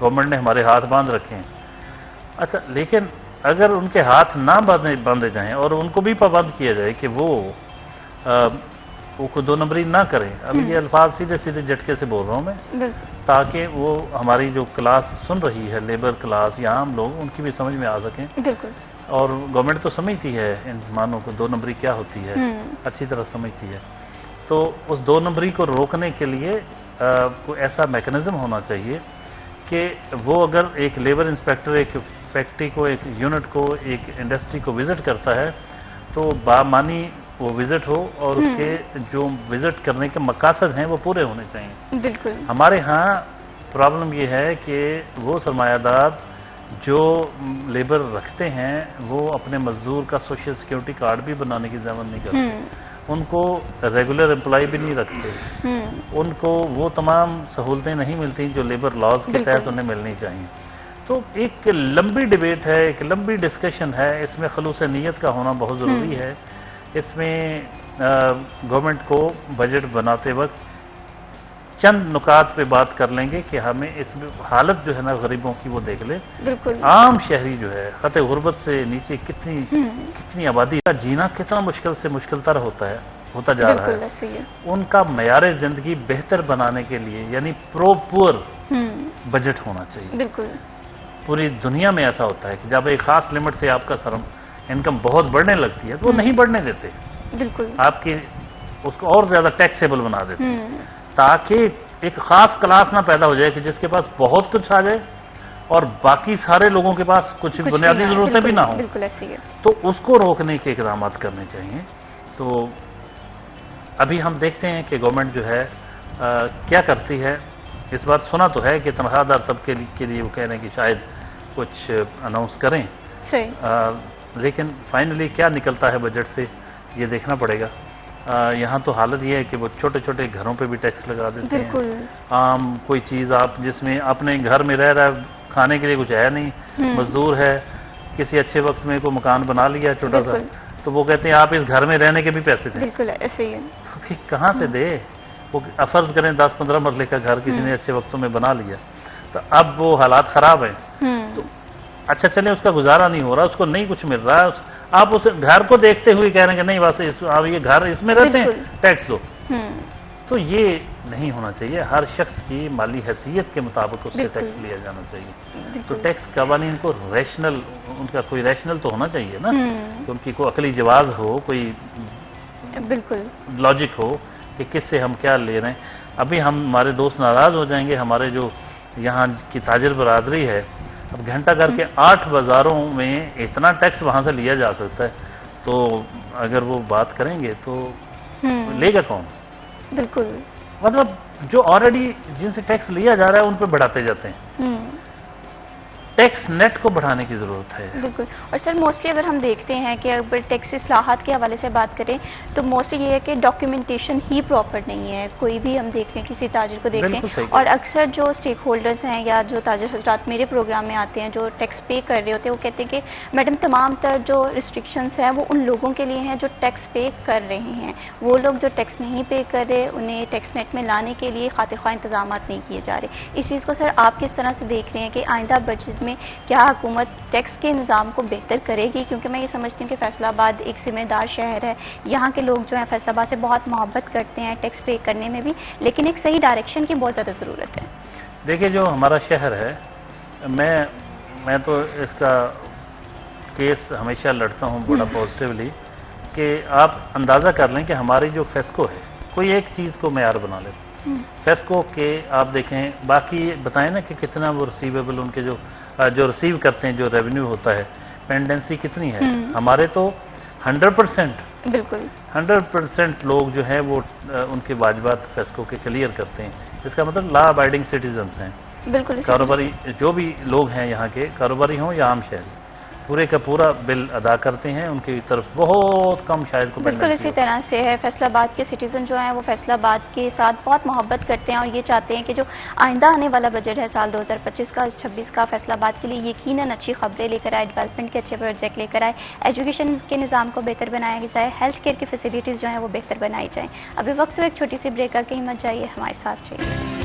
گورنمنٹ نے ہمارے ہاتھ باندھ رکھے ہیں. اچھا لیکن اگر ان کے ہاتھ نہ باندھے جائیں اور ان کو بھی پابند کیا جائے کہ وہ کوئی 2 نمبری نہ کریں. ابھی یہ الفاظ سیدھے سیدھے جھٹکے سے بول رہا ہوں میں، تاکہ وہ ہماری جو کلاس سن رہی ہے، لیبر کلاس یا عام لوگ، ان کی بھی سمجھ میں آ سکیں. بالکل. اور گورنمنٹ تو سمجھتی ہے ان مانوں کو 2 نمبری کیا ہوتی ہے، اچھی طرح سمجھتی ہے. تو اس 2 نمبری کو روکنے کے لیے کوئی ایسا میکنزم ہونا چاہیے کہ وہ اگر ایک لیبر انسپیکٹر ایک فیکٹری کو، ایک یونٹ کو، ایک انڈسٹری کو وزٹ کرتا ہے تو بامانی وہ وزٹ ہو اور اس کے جو وزٹ کرنے کے مقاصد ہیں وہ پورے ہونے چاہیے. بالکل. ہمارے ہاں پرابلم یہ ہے کہ وہ سرمایہ دار جو لیبر رکھتے ہیں وہ اپنے مزدور کا سوشل سیکیورٹی کارڈ بھی بنانے کی ضمانت نہیں کرتے، ان کو ریگولر امپلائی بھی نہیں رکھتے، ان کو وہ تمام سہولتیں نہیں ملتی جو لیبر لاز کے تحت انہیں ملنی چاہیے. تو ایک لمبی ڈیبیٹ ہے، ایک لمبی ڈسکشن ہے، اس میں خلوص نیت کا ہونا بہت ضروری ہے. اس میں گورنمنٹ کو بجٹ بناتے وقت چند نکات پہ بات کر لیں گے کہ ہمیں اس میں حالت جو ہے نا غریبوں کی وہ دیکھ لیں. بالکل. عام شہری جو ہے خط غربت سے نیچے کتنی آبادی کا جینا کتنا مشکل سے مشکل تر ہوتا جا رہا ہے. ان کا معیار زندگی بہتر بنانے کے لیے یعنی پور بجٹ ہونا چاہیے. بالکل. پوری دنیا میں ایسا ہوتا ہے کہ جب ایک خاص لمٹ سے آپ کا انکم بہت بڑھنے لگتی ہے تو وہ نہیں بڑھنے دیتے. بالکل. آپ کی اس کو اور زیادہ ٹیکسیبل بنا دیتے ہیں تاکہ ایک خاص کلاس نہ پیدا ہو جائے کہ جس کے پاس بہت کچھ آ جائے اور باقی سارے لوگوں کے پاس کچھ بنیادی ضرورتیں بھی نہ ہوں. بالکل ایسی ہے. تو اس کو روکنے کے اقدامات کرنے چاہیے. تو ابھی ہم دیکھتے ہیں کہ گورنمنٹ جو ہے کیا کرتی ہے. اس بار سنا تو ہے کہ تنخواہ دار طبقے کے لیے وہ کہہ رہے ہیں کہ شاید کچھ اناؤنس کریں، لیکن فائنلی کیا نکلتا ہے بجٹ سے یہ دیکھنا پڑے گا. یہاں تو حالت یہ ہے کہ وہ چھوٹے چھوٹے گھروں پہ بھی ٹیکس لگا دیتے ہیں. عام کوئی چیز آپ جس میں اپنے گھر میں رہ رہا ہے، کھانے کے لیے کچھ ہے نہیں، مزدور ہے، کسی اچھے وقت میں کوئی مکان بنا لیا چھوٹا سا، تو وہ کہتے ہیں آپ اس گھر میں رہنے کے بھی پیسے دیں. بالکل ایسے ہی ہے. تو پھر کہاں سے دے؟ وہ فرض کریں 10-15 مرلے کا گھر کسی نے اچھے وقتوں میں بنا لیا تو اب وہ حالات خراب ہیں. تو اچھا چلیں اس کا گزارا نہیں ہو رہا، اس کو نہیں کچھ مل رہا ہے، آپ اس گھر کو دیکھتے ہوئے کہہ رہے ہیں کہ نہیں بس یہ گھر اس میں رہتے ہیں ٹیکس دو. تو یہ نہیں ہونا چاہیے. ہر شخص کی مالی حیثیت کے مطابق اس سے ٹیکس لیا جانا چاہیے. تو ٹیکس قوانین کو ریشنل، ان کا کوئی ریشنل تو ہونا چاہیے نا، کہ ان کی کوئی عقلی جواز ہو، کوئی بالکل لاجک ہو کہ کس سے ہم کیا لے رہے ہیں. ابھی ہمارے دوست ناراض ہو جائیں گے، ہمارے جو یہاں کی تاجر برادری ہے، اب گھنٹہ کر کے 8 بازاروں میں اتنا ٹیکس وہاں سے لیا جا سکتا ہے، تو اگر وہ بات کریں گے تو لے گا کون؟ بالکل. مطلب جو آلریڈی جن سے ٹیکس لیا جا رہا ہے ان پہ بڑھاتے جاتے ہیں. ٹیکس نیٹ کو بڑھانے کی ضرورت ہے. بالکل. اور سر موسٹلی اگر ہم دیکھتے ہیں کہ اگر ٹیکس اصلاحات کے حوالے سے بات کریں تو موسٹلی یہ ہے کہ ڈاکیومنٹیشن ہی پراپر نہیں ہے. کوئی بھی ہم دیکھ لیں، کسی تاجر کو دیکھ لیں، اور اکثر جو اسٹیک ہولڈرز ہیں یا جو تاجر حضرات میرے پروگرام میں آتے ہیں جو ٹیکس پے کر رہے ہوتے ہیں، وہ کہتے ہیں کہ میڈم تمام تر جو ریسٹرکشنز ہیں وہ ان لوگوں کے لیے ہیں جو ٹیکس پے کر رہے ہیں. وہ لوگ جو ٹیکس نہیں پے کر رہے انہیں ٹیکس نیٹ میں لانے کے لیے خاطر خواہ انتظامات نہیں کیے جا رہے. اس چیز کو سر آپ کس طرح سے دیکھ رہے ہیں کہ آئندہ بجٹ میں کیا حکومت ٹیکس کے نظام کو بہتر کرے گی؟ کیونکہ میں یہ سمجھتی ہوں کہ فیصل آباد ایک ذمہ دار شہر ہے. یہاں کے لوگ جو ہیں فیصل آباد سے بہت محبت کرتے ہیں ٹیکس پے کرنے میں بھی، لیکن ایک صحیح ڈائریکشن کی بہت زیادہ ضرورت ہے. دیکھیے جو ہمارا شہر ہے، میں تو اس کا کیس ہمیشہ لڑتا ہوں بڑا پازیٹیولی، کہ آپ اندازہ کر لیں کہ ہماری جو فیسکو ہے، کوئی ایک چیز کو معیار بنا لیں. فیسکو کے آپ دیکھیں، باقی بتائیں نا کہ کتنا وہ ریسیویبل ان کے جو ریسیو کرتے ہیں، جو ریونیو ہوتا ہے، پینڈنسی کتنی ہے. ہمارے تو 100%، بالکل 100% لوگ جو ہیں وہ ان کے واجبات فیسکو کے کلیئر کرتے ہیں. اس کا مطلب لا ابائڈنگ سٹیزنس ہیں. بالکل. کاروباری جو بھی لوگ ہیں یہاں کے، کاروباری ہوں یا عام شہری، پورے کا پورا بل ادا کرتے ہیں. ان کی طرف بہت کم شاید کو بالکل اسی طرح سے ہے. فیصل آباد کے سٹیزن جو ہیں وہ فیصل آباد کے ساتھ بہت محبت کرتے ہیں اور یہ چاہتے ہیں کہ جو آئندہ آنے والا بجٹ ہے سال 2025 کا 26 کا، فیصل آباد کے لیے یقیناً اچھی خبریں لے کر آئے، ڈیولپمنٹ کے اچھے پروجیکٹ لے کر آئے، ایجوکیشن کے نظام کو بہتر بنایا جائے، ہیلتھ کیئر کی فیسلٹیز جو ہیں وہ بہتر بنائی جائیں. ابھی وقت ایک چھوٹی سی بریک کا، کہیں مت جائیے، ہمارے ساتھ رہیے.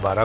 12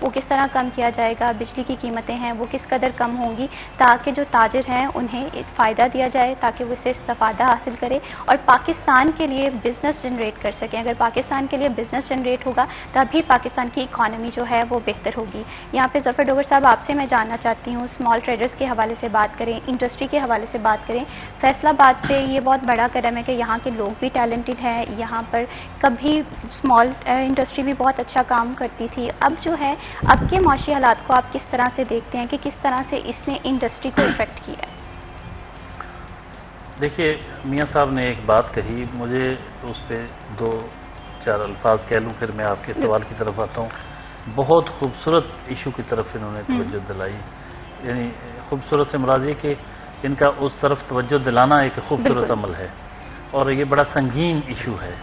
وہ کس طرح کم کیا جائے گا, بجلی کی قیمتیں ہیں وہ کس قدر کم ہوں گی تاکہ جو تاجر ہیں انہیں فائدہ دیا جائے تاکہ وہ اسے استفادہ حاصل کرے اور پاکستان کے لیے بزنس جنریٹ کر سکیں. اگر پاکستان کے لیے بزنس جنریٹ ہوگا تبھی پاکستان کی اکانومی جو ہے وہ بہتر ہوگی. یہاں پہ ظفر ڈوگر صاحب آپ سے میں جاننا چاہتی ہوں, اسمال ٹریڈرز کے حوالے سے بات کریں, انڈسٹری کے حوالے سے بات کریں. فیصل آباد پہ یہ بہت بڑا قدم ہے کہ یہاں کے لوگ بھی ٹیلنٹڈ ہیں, یہاں پر کبھی اسمال انڈسٹری بھی بہت اچھا کام کرتی تھی. اب جو ہے اب کے معاشی حالات کو آپ کس طرح سے دیکھتے ہیں کہ کس طرح سے اس نے انڈسٹری کو افیکٹ کیا ہے؟ دیکھیے میاں صاحب نے ایک بات کہی, مجھے اس پہ 2-4 الفاظ کہہ لوں پھر میں آپ کے سوال کی طرف آتا ہوں. بہت خوبصورت ایشو کی طرف انہوں نے توجہ دلائی. یعنی خوبصورت سے مراد یہ کہ ان کا اس طرف توجہ دلانا ایک خوبصورت عمل ہے اور یہ بڑا سنگین ایشو ہے.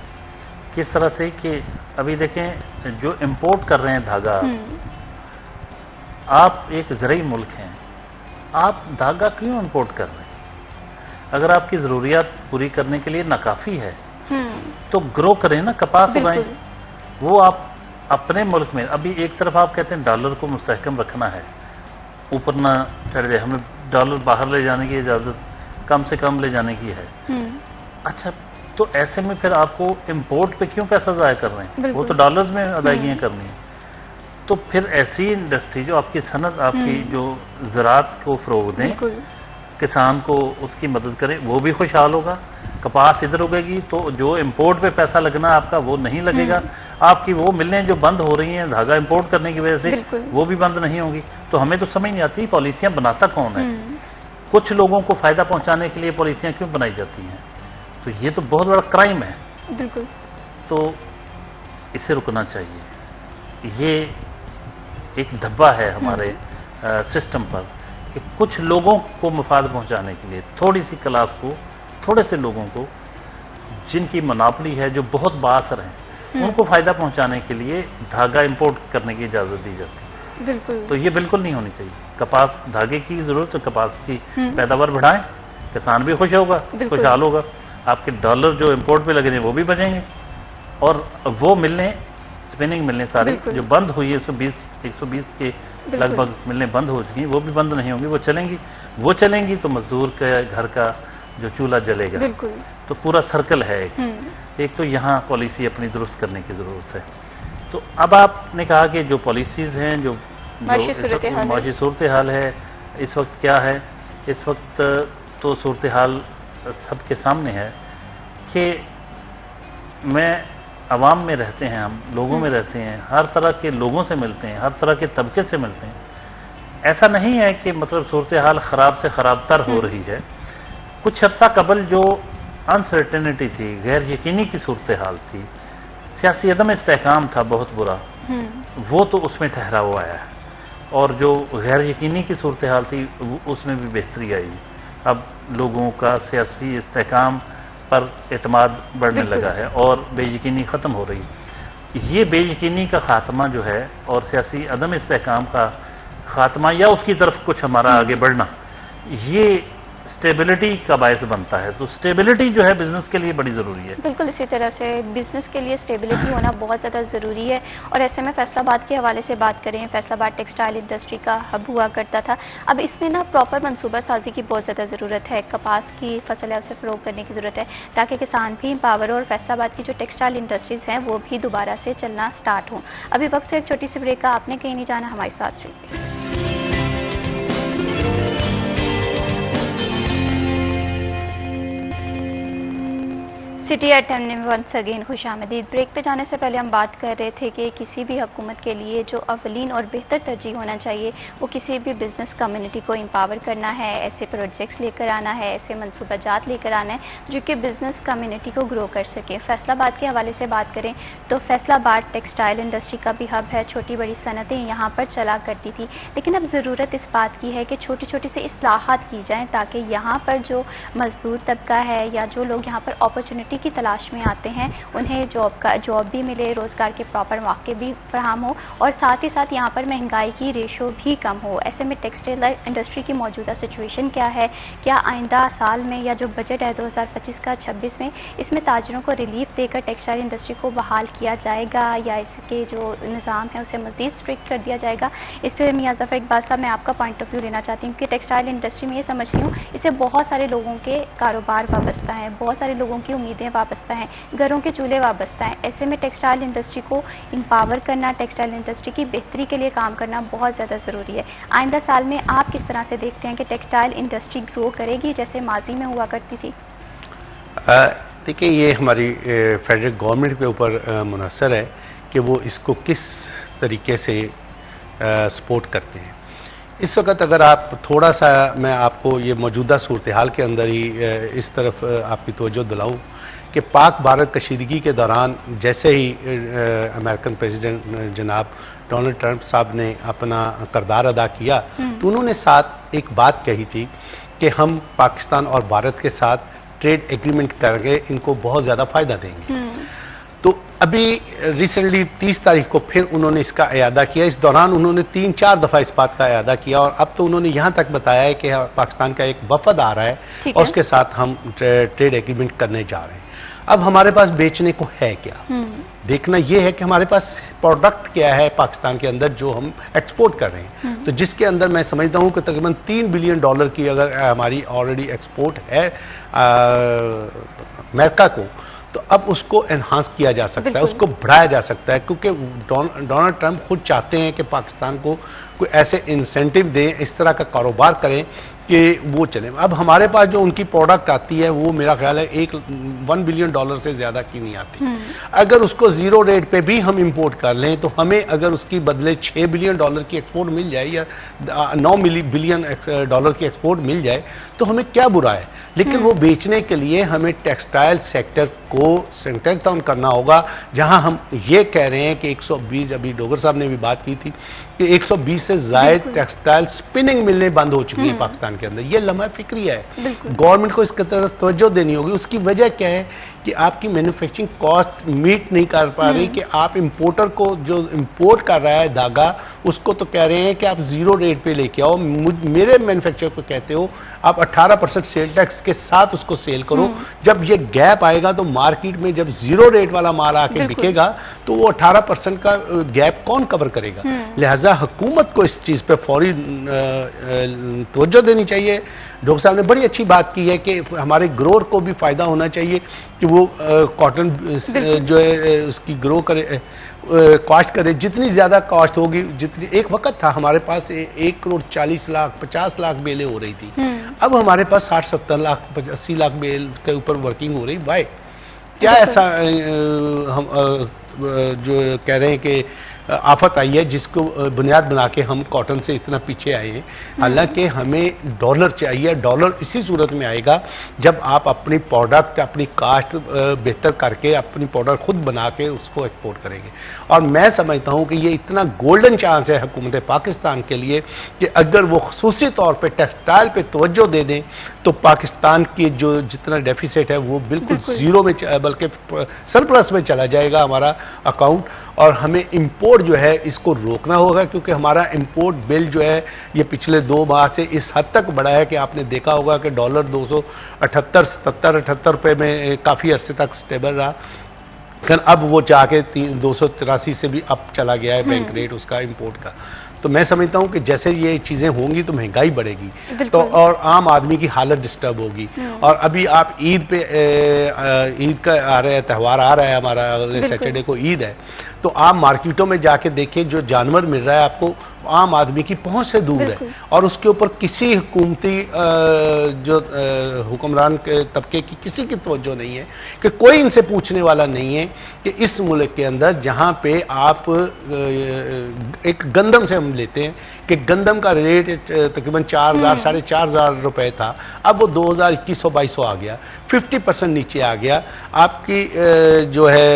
کس طرح سے کہ ابھی دیکھیں جو امپورٹ کر رہے ہیں دھاگا, آپ ایک زرعی ملک ہیں, آپ دھاگا کیوں امپورٹ کر رہے ہیں؟ اگر آپ کی ضروریات پوری کرنے کے لیے ناکافی ہے تو گرو کریں نا, کپاس اگائیں. وہ آپ اپنے ملک میں, ابھی ایک طرف آپ کہتے ہیں ڈالر کو مستحکم رکھنا ہے, اوپر نہ چڑھ جائے, ہمیں ڈالر باہر لے جانے کی اجازت کم سے کم لے جانے کی ہے. اچھا تو ایسے میں پھر آپ کو امپورٹ پہ کیوں پیسہ ضائع کر رہے ہیں؟ وہ تو ڈالرز میں ادائیگیاں کرنی ہیں. تو پھر ایسی انڈسٹری جو آپ کی صنعت, آپ کی جو زراعت کو فروغ دیں, کسان کو اس کی مدد کرے, وہ بھی خوشحال ہوگا. کپاس ادھر اگے گی تو جو امپورٹ پہ پیسہ لگنا آپ کا وہ نہیں لگے گا. آپ کی وہ ملیں جو بند ہو رہی ہیں دھاگا امپورٹ کرنے کی وجہ سے وہ بھی بند نہیں ہوں گی. تو ہمیں تو سمجھ نہیں آتی پالیسیاں بناتا کون ہے. کچھ لوگوں کو فائدہ پہنچانے کے لیے پالیسیاں کیوں بنائی جاتی ہیں؟ تو یہ تو بہت بڑا کرائم ہے. بالکل. تو اسے رکنا چاہیے. یہ ایک دھبا ہے ہمارے سسٹم پر کہ کچھ لوگوں کو مفاد پہنچانے کے لیے, تھوڑی سی کلاس کو, تھوڑے سے لوگوں کو جن کی مناپلی ہے, جو بہت بااثر ہیں, ان کو فائدہ پہنچانے کے لیے دھاگا امپورٹ کرنے کی اجازت دی جاتی ہے. بالکل. تو یہ بالکل نہیں ہونی چاہیے. کپاس دھاگے کی ضرورت ہے, کپاس کی پیداوار بڑھائیں, کسان بھی خوش ہوگا, خوشحال ہوگا. آپ کے ڈالر جو امپورٹ پہ لگے ہیں وہ بھی بچیں گے, اور وہ ملنے اسپننگ ملنے ساری جو بند ہوئی ہے 120 کے لگ بھگ ملنے بند ہو چکی ہیں, وہ بھی بند نہیں ہوں گی, وہ چلیں گی. وہ چلیں گی تو مزدور کے گھر کا جو چولہا جلے گا. تو پورا سرکل ہے. ایک تو یہاں پالیسی اپنی درست کرنے کی ضرورت ہے. تو اب آپ نے کہا کہ جو پالیسیز ہیں, جو معاشی صورتحال ہے اس وقت کیا ہے, اس وقت تو صورتحال سب کے سامنے ہے کہ میں عوام میں رہتے ہیں, ہم لوگوں میں رہتے ہیں, ہر طرح کے لوگوں سے ملتے ہیں, ہر طرح کے طبقے سے ملتے ہیں. ایسا نہیں ہے کہ مطلب صورتحال خراب سے خراب تر ہو رہی ہے. کچھ عرصہ قبل جو انسرٹینٹی تھی, غیر یقینی کی صورتحال تھی, سیاسی عدم استحکام تھا بہت برا, وہ تو اس میں ٹھہراؤ آیا ہے. اور جو غیر یقینی کی صورتحال تھی اس میں بھی بہتری آئی. اب لوگوں کا سیاسی استحکام پر اعتماد بڑھنے لگا ہے اور بے یقینی ختم ہو رہی. یہ بے یقینی کا خاتمہ جو ہے اور سیاسی عدم استحکام کا خاتمہ, یا اس کی طرف کچھ ہمارا آگے بڑھنا, یہ اسٹیبلٹی کا باعث بنتا ہے. تو اسٹیبلٹی جو ہے بزنس کے لیے بڑی ضروری ہے. بالکل اسی طرح سے بزنس کے لیے اسٹیبلٹی ہونا بہت زیادہ ضروری ہے. اور ایسے میں فیصل آباد کے حوالے سے بات کریں, فیصل آباد ٹیکسٹائل انڈسٹری کا ہب ہوا کرتا تھا. اب اس میں نا پراپر منصوبہ سازی کی بہت زیادہ ضرورت ہے. کپاس کی فصل ہے اسے فروغ کرنے کی ضرورت ہے تاکہ کسان بھی امپاور اور فیصل آباد کی جو ٹیکسٹائل انڈسٹریز ہیں وہ بھی دوبارہ سے چلنا سٹارٹ ہوں. ابھی وقت ہے ایک چھوٹی سی بریک کا, آپ نے کہیں نہیں جانا, ہمارے ساتھ رہیے. سٹی ایٹ 10 میں ونس اگین خوش آمدید. بریک پہ جانے سے پہلے ہم بات کر رہے تھے کہ کسی بھی حکومت کے لیے جو اولین اور بہتر ترجیح ہونا چاہیے وہ کسی بھی بزنس کمیونٹی کو امپاور کرنا ہے, ایسے پروجیکٹس لے کر آنا ہے, ایسے منصوبہ جات لے کر آنا ہے جو کہ بزنس کمیونٹی کو گرو کر سکے. فیصل آباد کے حوالے سے بات کریں تو فیصل آباد ٹیکسٹائل انڈسٹری کا بھی ہب ہے. چھوٹی بڑی صنعتیں یہاں پر چلا کرتی تھی, لیکن اب ضرورت اس بات کی ہے کہ چھوٹی چھوٹی سی اصلاحات کی جائیں تاکہ یہاں پر جو مزدور طبقہ ہے یا جو لوگ یہاں پر اپرچونٹی نوکری کی تلاش میں آتے ہیں انہیں جاب بھی ملے، روزگار کے پراپر مواقع بھی فراہم ہو، اور ساتھ ہی ساتھ یہاں پر مہنگائی کی ریشو بھی کم ہو۔ ایسے میں ٹیکسٹائل انڈسٹری کی موجودہ سچویشن کیا ہے؟ کیا آئندہ سال میں یا جو بجٹ ہے 2025 کا 26 میں، اس میں تاجروں کو ریلیف دے کر ٹیکسٹائل انڈسٹری کو بحال کیا جائے گا یا اس کے جو نظام ہے اسے مزید اسٹرکٹ کر دیا جائے گا؟ اس پہ میاں ظفر اقبال صاحب میں آپ کا پوائنٹ آف ویو لینا چاہتی ہوں کہ ٹیکسٹائل انڈسٹری میں یہ سمجھتی ہوں اسے بہت سارے لوگوں کے کاروبار وابستہ ہیں، بہت سارے لوگوں کی امیدیں وابستہ ہیں، گھروں کے چولہے وابستہ ہیں۔ ایسے میں ٹیکسٹائل انڈسٹری کو امپاور کرنا، ٹیکسٹائل انڈسٹری کی بہتری کے لیے کام کرنا بہت زیادہ ضروری ہے۔ آئندہ سال میں آپ کس طرح سے دیکھتے ہیں کہ ٹیکسٹائل انڈسٹری گرو کرے گی جیسے ماضی میں ہوا کرتی تھی؟ دیکھیں، یہ ہماری فیڈرل گورنمنٹ کے اوپر منحصر ہے کہ وہ اس کو کس طریقے سے سپورٹ کرتے ہیں۔ اس وقت اگر آپ تھوڑا سا میں آپ کو یہ موجودہ صورتحال کے اندر ہی اس طرف آپ کی توجہ دلاؤں کہ پاک بھارت کشیدگی کے دوران جیسے ہی امریکن پریزیڈنٹ جناب ڈونلڈ ٹرمپ صاحب نے اپنا کردار ادا کیا تو انہوں نے ساتھ ایک بات کہی تھی کہ ہم پاکستان اور بھارت کے ساتھ ٹریڈ ایگریمنٹ کر کے ان کو بہت زیادہ فائدہ دیں گے۔ تو ابھی ریسنٹلی 30 تاریخ کو پھر انہوں نے اس کا اعادہ کیا۔ اس دوران انہوں نے 3-4 دفعہ اس بات کا اعادہ کیا اور اب تو انہوں نے یہاں تک بتایا ہے کہ پاکستان کا ایک وفد آ رہا ہے اور اس کے ساتھ ہم ٹریڈ ایگریمنٹ کرنے جا رہے ہیں۔ اب ہمارے پاس بیچنے کو ہے کیا؟ دیکھنا یہ ہے کہ ہمارے پاس پروڈکٹ کیا ہے پاکستان کے اندر جو ہم ایکسپورٹ کر رہے ہیں، تو جس کے اندر میں سمجھتا ہوں کہ تقریباً $3 بلین کی اگر ہماری آلریڈی ایکسپورٹ ہے امریکہ کو، تو اب اس کو انہانس کیا جا سکتا ہے، اس کو بڑھایا جا سکتا ہے، کیونکہ ڈونلڈ ٹرمپ خود چاہتے ہیں کہ پاکستان کو کوئی ایسے انسینٹیو دیں، اس طرح کا کاروبار کریں کہ وہ چلیں۔ اب ہمارے پاس جو ان کی پروڈکٹ آتی ہے وہ میرا خیال ہے $1 بلین سے زیادہ کی نہیں آتی۔ اگر اس کو زیرو ریٹ پہ بھی ہم امپورٹ کر لیں تو ہمیں اگر اس کی بدلے $6 بلین کی ایکسپورٹ مل جائے یا $9 بلین کی ایکسپورٹ مل جائے تو ہمیں کیا برا ہے، لیکن وہ بیچنے کے لیے ہمیں ٹیکسٹائل سیکٹر کو سینٹرل ڈاؤن کرنا ہوگا، جہاں ہم یہ کہہ رہے ہیں کہ 120، ابھی ڈوگر صاحب نے بھی بات کی تھی کہ 120 سے زائد ٹیکسٹائل سپننگ ملنے بند ہو چکی ہیں پاکستان کے اندر۔ یہ لمحہ فکری ہے، گورنمنٹ کو اس کی طرف توجہ دینی ہوگی۔ اس کی وجہ کیا ہے کہ آپ کی مینوفیکچرنگ کاسٹ میٹ نہیں کر پا رہی، کہ آپ امپورٹر کو جو امپورٹ کر رہا ہے دھاگا اس کو تو کہہ رہے ہیں کہ آپ زیرو ریٹ پہ لے کے آؤ، میرے مینوفیکچرر کو کہتے ہو آپ 18% سیل ٹیکس کے ساتھ اس کو سیل کرو۔ جب یہ گیپ آئے گا تو مارکیٹ میں جب زیرو ریٹ والا مال آ کے بکے گا تو وہ 18% کا گیپ کون کور کرے گا؟ لہذا حکومت کو اس چیز پہ فوری توجہ دینی چاہیے۔ ڈاکٹر صاحب نے بڑی اچھی بات کی ہے کہ ہمارے گروور کو بھی فائدہ ہونا چاہیے کہ وہ کاٹن جو ہے اس کی گرو کرے، کاسٹ کرے، جتنی زیادہ کاسٹ ہوگی، جتنی ایک وقت تھا ہمارے پاس 1,40,00,000 50 لاکھ بیلیں ہو رہی تھی، اب ہمارے پاس 60-70 لاکھ 80 لاکھ بیل کے اوپر ورکنگ ہو رہی۔ وائی کیا ایسا ہم جو کہہ رہے ہیں کہ آفت آئی ہے جس کو بنیاد بنا کے ہم کاٹن سے اتنا پیچھے آئے ہیں؟ حالانکہ ہمیں ڈالر چاہیے، ڈالر اسی صورت میں آئے گا جب آپ اپنی پروڈکٹ، اپنی کاسٹ بہتر کر کے اپنی پروڈکٹ خود بنا کے اس کو ایکسپورٹ کریں گے۔ اور میں سمجھتا ہوں کہ یہ اتنا گولڈن چانس ہے حکومت پاکستان کے لیے کہ اگر وہ خصوصی طور پہ ٹیکسٹائل پہ توجہ دے دیں تو پاکستان کی جو جتنا ڈیفیسٹ ہے وہ بالکل زیرو میں بلکہ سرپلس میں چلا جائے گا ہمارا اکاؤنٹ، اور ہمیں امپورٹ جو ہے اس کو روکنا ہوگا، کیونکہ ہمارا امپورٹ بل جو ہے یہ پچھلے 2 ماہ سے اس حد تک بڑھا ہے کہ آپ نے دیکھا ہوگا کہ ڈالر 278 روپے میں کافی عرصے تک سٹیبل رہا، لیکن اب وہ جا کے 283 سے بھی اب چلا گیا ہے بینک ریٹ اس کا امپورٹ کا۔ تو میں سمجھتا ہوں کہ جیسے یہ چیزیں ہوں گی تو مہنگائی بڑھے گی تو اور عام آدمی کی حالت ڈسٹرب ہوگی۔ اور ابھی آپ عید کا آ رہا ہے، تہوار آ رہا ہے ہمارا، سیٹرڈے کو عید ہے، تو آپ مارکیٹوں میں جا کے دیکھیں جو جانور مل رہا ہے آپ کو عام آدمی کی پہنچ سے دور ہے، اور اس کے اوپر کسی حکومتی جو حکمران کے طبقے کی کسی کی توجہ نہیں ہے، کہ کوئی ان سے پوچھنے والا نہیں ہے کہ اس ملک کے اندر جہاں پہ آپ ایک گندم سے ہم لیتے ہیں کہ گندم کا ریٹ تقریباً 4,000 4,500 روپے تھا، اب وہ 2,000 2100 آ گیا، 50% نیچے آ گیا۔ آپ کی جو ہے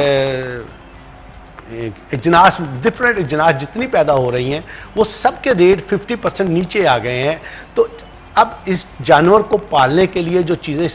اجناس، ڈفرینٹ اجناس جتنی پیدا ہو رہی ہیں وہ سب کے ریٹ 50% نیچے آ گئے ہیں۔ تو اب اس جانور کو پالنے کے لیے جو چیزیں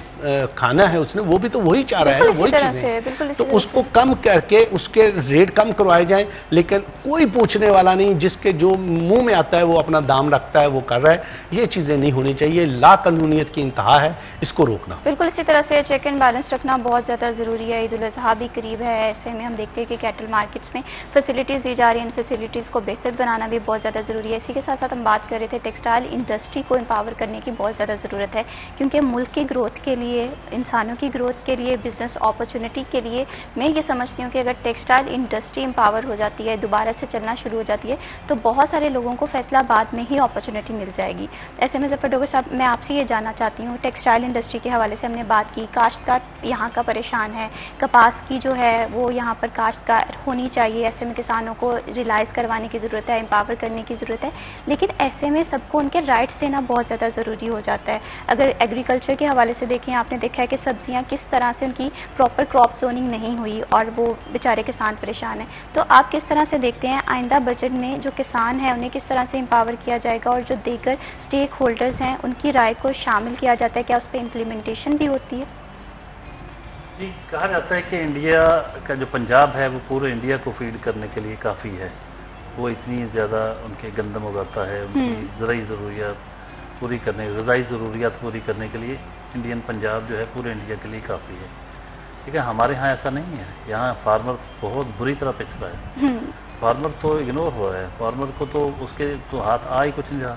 کھانا ہے اس نے وہ بھی تو وہی چاہ رہا ہے نا، وہی چیزیں، تو اس کو کم کر کے اس کے ریٹ کم کروائے جائیں، لیکن کوئی پوچھنے والا نہیں، جس کے جو منہ میں آتا ہے وہ اپنا دام رکھتا ہے وہ کر رہا ہے۔ یہ چیزیں نہیں ہونی چاہیے، لا قانونیت کی انتہا ہے، اس کو روکنا۔ بالکل اسی طرح سے چیک اینڈ بیلنس رکھنا بہت زیادہ ضروری ہے۔ عید الاضحیٰ بھی قریب ہے، ایسے میں ہم دیکھتے ہیں کہ کیٹل مارکیٹس میں فیسلٹیز دی جا رہی ہیں، ان فیسلٹیز کو بہتر بنانا بھی بہت زیادہ ضروری ہے۔ اسی کے ساتھ ساتھ ہم بات کر رہے تھے ٹیکسٹائل انڈسٹری کو امپاور کرنے کی بہت زیادہ ضرورت ہے، کیونکہ ملک کی گروتھ کے لیے، انسانوں کی گروتھ کے لیے، بزنس اپرچونٹی کے لیے میں یہ سمجھتی ہوں کہ اگر ٹیکسٹائل انڈسٹری امپاور ہو جاتی ہے، دوبارہ سے چلنا شروع ہو جاتی ہے، تو بہت سارے لوگوں کو فیصلہ آباد میں ہی اپرچونٹی مل جائے گی۔ ایسے میں ظفر ڈوگر صاحب، میں آپ سے یہ جاننا چاہتی ہوں، ٹیکسٹائل انڈسٹری کے حوالے سے ہم نے بات کی، کاشتکار یہاں کا پریشان ہے، کپاس کی جو ہے وہ یہاں پر کاشتکار ہونی چاہیے، ایسے میں کسانوں کو ریلائز کروانے کی ضرورت ہے، امپاور کرنے کی ضرورت ہے، لیکن ایسے میں سب کو ان کے رائٹس دینا بہت زیادہ ضروری ہو جاتا ہے۔ اگر ایگریکلچر کے حوالے سے دیکھیں، آپ نے دیکھا ہے کہ سبزیاں کس طرح سے ان کی پراپر کراپ زوننگ نہیں ہوئی اور وہ بیچارے کسان پریشان ہیں، تو آپ کس طرح سے دیکھتے ہیں آئندہ بجٹ میں جو کسان ہیں انہیں کس طرح سے امپاور کیا جائے گا، اور جو دیگر اسٹیک ہولڈرز ہیں ان کی رائے کو شامل کیا جاتا ہے، کیا اس پہ امپلیمنٹیشن بھی ہوتی ہے؟ جی، کہا جاتا ہے کہ انڈیا کا جو پنجاب ہے وہ پورے انڈیا کو فیڈ کرنے کے لیے کافی ہے، وہ اتنی زیادہ ان کے گندم اگاتا ہے، ان کی زرعی ضروریات پوری کرنے، غذائی ضروریات پوری کرنے کے لیے انڈین پنجاب جو ہے پورے انڈیا کے لیے کافی ہے۔ ٹھیک ہے، ہمارے ہاں ایسا نہیں ہے، یہاں فارمر بہت بری طرح پچھڑا ہے، فارمر تو اگنور ہوا ہے، فارمر کو تو اس کے تو ہاتھ آ ہی کچھ نہیں رہا۔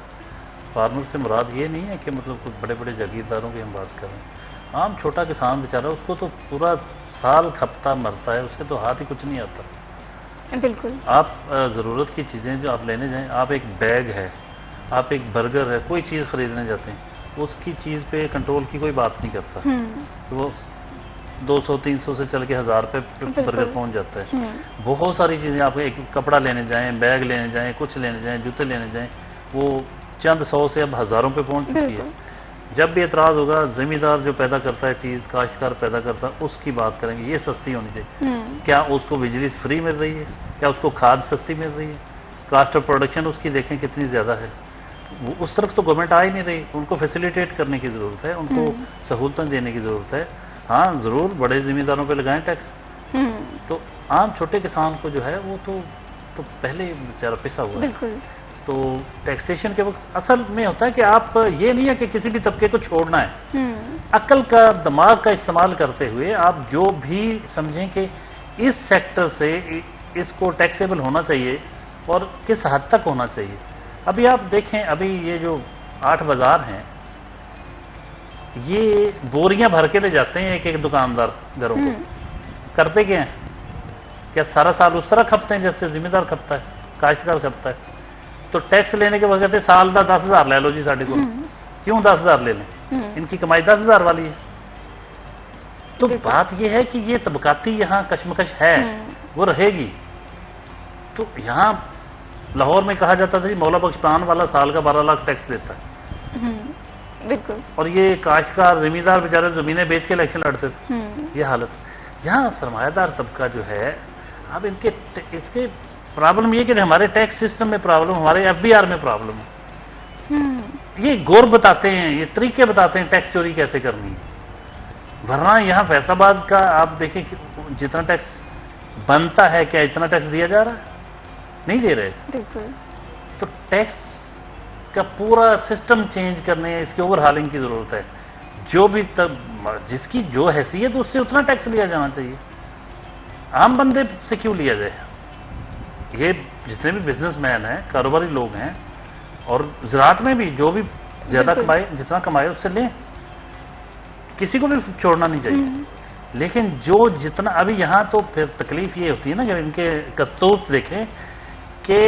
فارمر سے مراد یہ نہیں ہے کہ مطلب کچھ بڑے بڑے جاگیرداروں کی ہم بات کر رہے ہیں، عام چھوٹا کسان بیچارہ، اس کو تو پورا سال کھپتا مرتا ہے، اس کے تو ہاتھ ہی کچھ نہیں آتا۔ بالکل، آپ ضرورت کی چیزیں جو آپ لینے جائیں، آپ ایک بیگ ہے، آپ ایک برگر ہے، کوئی چیز خریدنے جاتے ہیں، اس کی چیز پہ کنٹرول کی کوئی بات نہیں کرتا، وہ 200-300 سے چل کے 1000 پہ برگر پہنچ جاتا ہے۔ بہت ساری چیزیں، آپ ایک کپڑا لینے جائیں، بیگ لینے جائیں، کچھ لینے جائیں، جوتے لینے جائیں، وہ چند 100 سے اب ہزاروں پہ پہنچ چکی ہے۔ جب بھی اعتراض ہوگا، زمیندار جو پیدا کرتا ہے چیز، کاشتکار پیدا کرتا ہے، اس کی بات کریں گے، یہ سستی ہونی چاہیے۔ کیا اس کو بجلی فری مل رہی ہے؟ کیا اس کو کھاد سستی مل رہی ہے؟ کاسٹ آف پروڈکشن اس کی دیکھیں کتنی زیادہ ہے، وہ اس طرف تو گورنمنٹ آ ہی نہیں رہی۔ ان کو فیسیلیٹیٹ کرنے کی ضرورت ہے، ان کو سہولتیں دینے کی ضرورت ہے۔ ہاں ضرور بڑے زمینداروں پہ لگائیں ٹیکس، تو عام چھوٹے کسان کو جو ہے وہ تو پہلے بیچارہ پسا ہوا ہے۔ تو ٹیکسیشن کے وقت اصل میں ہوتا ہے کہ آپ یہ نہیں ہے کہ کسی بھی طبقے کو چھوڑنا ہے، عقل کا، دماغ کا استعمال کرتے ہوئے آپ جو بھی سمجھیں کہ اس سیکٹر سے اس کو ٹیکسیبل ہونا چاہیے اور کس حد تک ہونا چاہیے۔ ابھی آپ دیکھیں، ابھی یہ جو 8 بازار ہیں، یہ بوریاں بھر کے لے جاتے ہیں ایک ایک دکاندار گھروں کو، کرتے کیا ہیں؟ کیا سارا سال اس طرح کھپتے ہیں جیسے زمیندار کھپتا ہے، کاشتکار کھپتا ہے؟ تو ٹیکس لینے کے وقت کہتے سال کا 10,000 لے لو جی ساڑھے کو، کیوں 10,000 لے لیں؟ ان کی کمائی 10,000 والی ہے۔ تو بات یہ ہے کہ یہ طبقاتی یہاں کشمکش ہے، وہ رہے گی۔ تو یہاں لاہور میں کہا جاتا تھا جی مولا بخش پان والا سال کا 12 لاکھ ٹیکس دیتا ہے، بالکل، اور یہ کاشتکار زمیندار بیچارے زمینیں بیچ کے الیکشن لڑتے تھے۔ یہ حالت یہاں سرمایہ دار طبقہ جو ہے، اب اس کے پرابلم یہ کہ ہمارے ٹیکس سسٹم میں پرابلم، ہمارے FBR میں پرابلم ہے۔ یہ گور بتاتے ہیں، یہ طریقے بتاتے ہیں ٹیکس چوری کیسے کرنی ہے، ورنہ یہاں فیصل آباد کا آپ دیکھیں کہ جتنا ٹیکس بنتا ہے، کیا اتنا ٹیکس دیا جا رہا ہے؟ نہیں دے رہے۔ بالکل، تو ٹیکس کا پورا سسٹم چینج کرنے، اس کی اوور ہالنگ کی ضرورت ہے۔ جو بھی جس کی جو حیثیت اس سے اتنا ٹیکس لیا جانا چاہیے، عام بندے سے کیوں لیا جائے؟ یہ جتنے بھی بزنس مین ہیں، کاروباری لوگ ہیں، اور زراعت میں بھی جو بھی زیادہ کمائے، جتنا کمائے اس سے لیں، کسی کو بھی چھوڑنا نہیں چاہیے۔ لیکن جو جتنا ابھی یہاں تو پھر تکلیف یہ ہوتی ہے نا کہ ان کے کرتوت دیکھیں کہ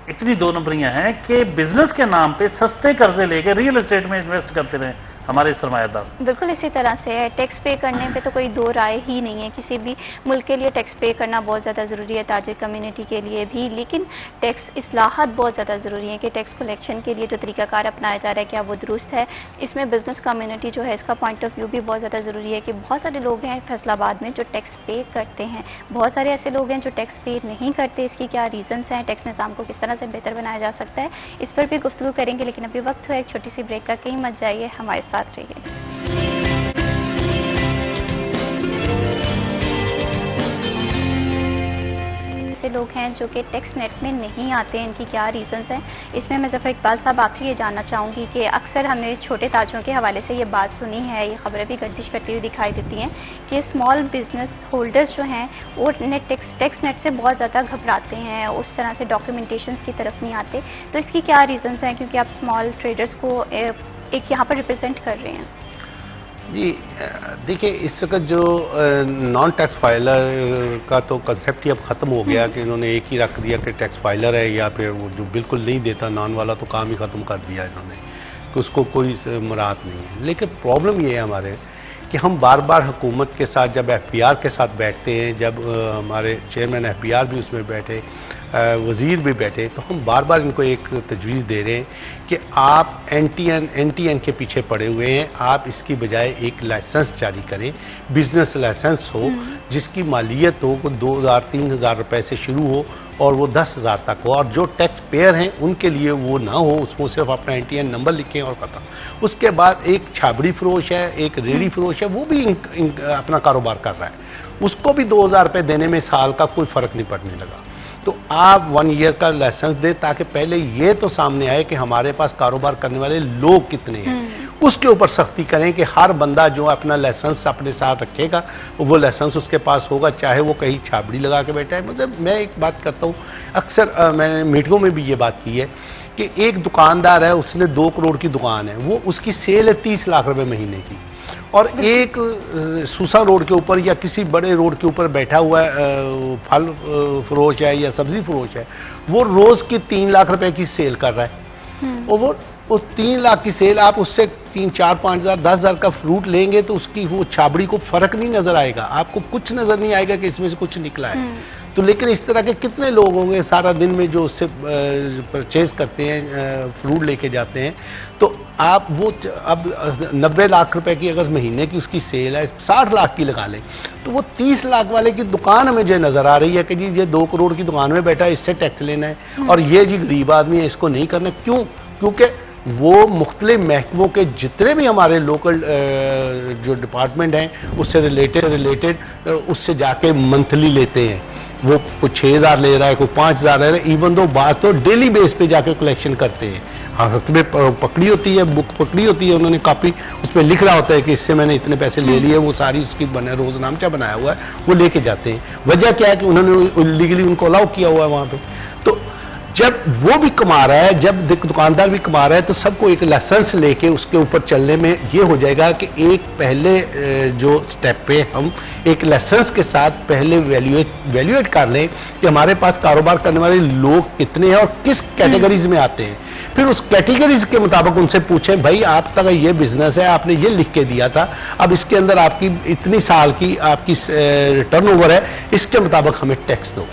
اتنی 2 نمبریاں ہیں کہ بزنس کے نام پہ سستے قرضے لے کے ریئل اسٹیٹ میں انویسٹ کرتے رہے، ہمارے سرمایہ دار. بالکل اسی طرح سے ہے، ٹیکس پے کرنے پہ تو کوئی دو رائے ہی نہیں ہے. کسی بھی ملک کے لیے ٹیکس پے کرنا بہت زیادہ ضروری ہے، تاجر کمیونٹی کے لیے بھی، لیکن ٹیکس اصلاحات بہت زیادہ ضروری ہے کہ ٹیکس کلیکشن کے لیے جو طریقہ کار اپنایا جا رہا ہے کیا وہ درست ہے. اس میں بزنس کمیونٹی جو ہے اس کا پوائنٹ آف ویو بھی بہت زیادہ ضروری ہے کہ بہت سارے لوگ ہیں فیصل آباد میں جو ٹیکس پے کرتے ہیں، بہت سارے ایسے لوگ ہیں جو ٹیکس پے نہیں کرتے. اس کی کیا ریزنس ہیں، ٹیکس نظام کو کس طرح سے بہتر بنایا جا سکتا ہے، اس پر بھی گفتگو کریں گے. لیکن ابھی وقت ہوا ایک چھوٹی سی بریک کا، کہیں مت جائیے، ہمارے ساتھ رہیے. ایسے لوگ ہیں جو کہ ٹیکس نیٹ میں نہیں آتے ہیں، ان کی کیا ریزنز ہیں. اس میں ظفر اقبال صاحب آخری یہ جاننا چاہوں گی کہ اکثر ہم نے چھوٹے تاجروں کے حوالے سے یہ بات سنی ہے، یہ خبریں بھی گردش کرتی ہوئی دکھائی دیتی ہیں کہ اسمال بزنس ہولڈرز جو ہیں وہ ٹیکس نیٹ سے بہت زیادہ گھبراتے ہیں، اس طرح سے ڈاکیومنٹیشنز کی طرف نہیں آتے. تو اس کی کیا ریزنز ہیں، کیونکہ آپ اسمال ٹریڈرز کو ایک یہاں پر ریپرزینٹ کر رہے ہیں؟ جی دیکھیں، اس وقت جو نان ٹیکس فائلر کا تو کنسیپٹ ہی اب ختم ہو گیا کہ انہوں نے ایک ہی رکھ دیا کہ ٹیکس فائلر ہے، یا پھر وہ جو بالکل نہیں دیتا نان والا تو کام ہی ختم کر دیا انہوں نے کہ اس کو کوئی مراعات نہیں ہے. لیکن پرابلم یہ ہے ہمارے کہ ہم بار بار حکومت کے ساتھ جب ایف پی آر کے ساتھ بیٹھتے ہیں، جب ہمارے چیئرمین ایف پی آر بھی اس میں بیٹھے، وزیر بھی بیٹھے، تو ہم بار بار ان کو ایک تجویز دے رہے ہیں کہ آپ این ٹی این کے پیچھے پڑے ہوئے ہیں. آپ اس کی بجائے ایک لائسنس جاری کریں، بزنس لائسنس ہو جس کی مالیت ہو 2,000-3,000 روپے سے شروع ہو اور وہ 10,000 تک ہو، اور جو ٹیکس پیئر ہیں ان کے لیے وہ نہ ہو، اس کو صرف اپنا این ٹی این نمبر لکھیں اور ختم. اس کے بعد ایک چھابڑی فروش ہے، ایک ریڑھی فروش ہے، وہ بھی اپنا کاروبار کر رہا ہے، اس کو بھی 2,000 روپے دینے میں سال کا کوئی فرق نہیں پڑنے لگا. تو آپ 1 ایئر کا لائسنس دیں تاکہ پہلے یہ تو سامنے آئے کہ ہمارے پاس کاروبار کرنے والے لوگ کتنے ہیں. اس کے اوپر سختی کریں کہ ہر بندہ جو اپنا لائسنس اپنے ساتھ رکھے گا وہ لائسنس اس کے پاس ہوگا، چاہے وہ کہیں چھابڑی لگا کے بیٹھا ہے. مطلب میں ایک بات کرتا ہوں، اکثر میں نے میٹنگوں میں بھی یہ بات کی ہے کہ ایک دکاندار ہے، اس نے 2 کروڑ کی دکان ہے، وہ اس کی سیل ہے 30 لاکھ روپے مہینے کی، اور ایک سوسا روڈ کے اوپر یا کسی بڑے روڈ کے اوپر بیٹھا ہوا ہے پھل فروش ہے یا سبزی فروش ہے، وہ روز کی 3 لاکھ روپے کی سیل کر رہا ہے. اور وہ 3 لاکھ کی سیل، آپ اس سے 3, 4, 5 ہزار 10 ہزار کا فروٹ لیں گے تو اس کی وہ چھابڑی کو فرق نہیں نظر آئے گا، آپ کو کچھ نظر نہیں آئے گا کہ اس میں سے کچھ نکلا ہے. تو لیکن اس طرح کے کتنے لوگ ہوں گے سارا دن میں جو اس سے پرچیز کرتے ہیں، فروٹ لے کے جاتے ہیں. تو آپ وہ اب 90 لاکھ روپے کی اگر مہینے کی اس کی سیل ہے، 60 لاکھ کی لگا لیں، تو وہ 30 لاکھ والے کی دکان ہمیں جو نظر آ رہی ہے کہ جی یہ 2 کروڑ کی دکان میں بیٹھا ہے، اس سے ٹیکس لینا ہے، اور یہ جی غریب آدمی ہے، اس کو نہیں کرنا. کیوں؟ کیونکہ وہ مختلف محکموں کے جتنے بھی ہمارے لوکل جو ڈپارٹمنٹ ہیں اس سے ریلیٹڈ اس سے جا کے منتھلی لیتے ہیں. وہ کوئی 6,000 لے رہا ہے، کوئی 5,000 لے رہا ہے، ایون دو بات تو ڈیلی بیس پہ جا کے کلیکشن کرتے ہیں. ہاتھ میں پکڑی ہوتی ہے، بک پکڑی ہوتی ہے، انہوں نے کاپی، اس پہ لکھ رہا ہوتا ہے کہ اس سے میں نے اتنے پیسے لے لیے، وہ ساری اس کی روز نامچہ بنایا ہوا ہے، وہ لے کے جاتے ہیں. وجہ کیا ہے کہ انہوں نے لیگلی ان کو الاؤ کیا ہوا ہے وہاں پہ. تو جب وہ بھی کما رہا ہے، جب دکاندار بھی کما رہا ہے، تو سب کو ایک لائسنس لے کے اس کے اوپر چلنے میں یہ ہو جائے گا کہ ایک پہلے جو سٹیپ پہ ہم ایک لائسنس کے ساتھ پہلے ویلیویٹ کر لیں کہ ہمارے پاس کاروبار کرنے والے لوگ کتنے ہیں اور کس کیٹیگریز میں آتے ہیں. پھر اس کیٹیگریز کے مطابق ان سے پوچھیں بھائی آپ کا یہ بزنس ہے، آپ نے یہ لکھ کے دیا تھا، اب اس کے اندر آپ کی اتنی سال کی آپ کی ٹرن اوور ہے، اس کے مطابق ہمیں ٹیکس دو.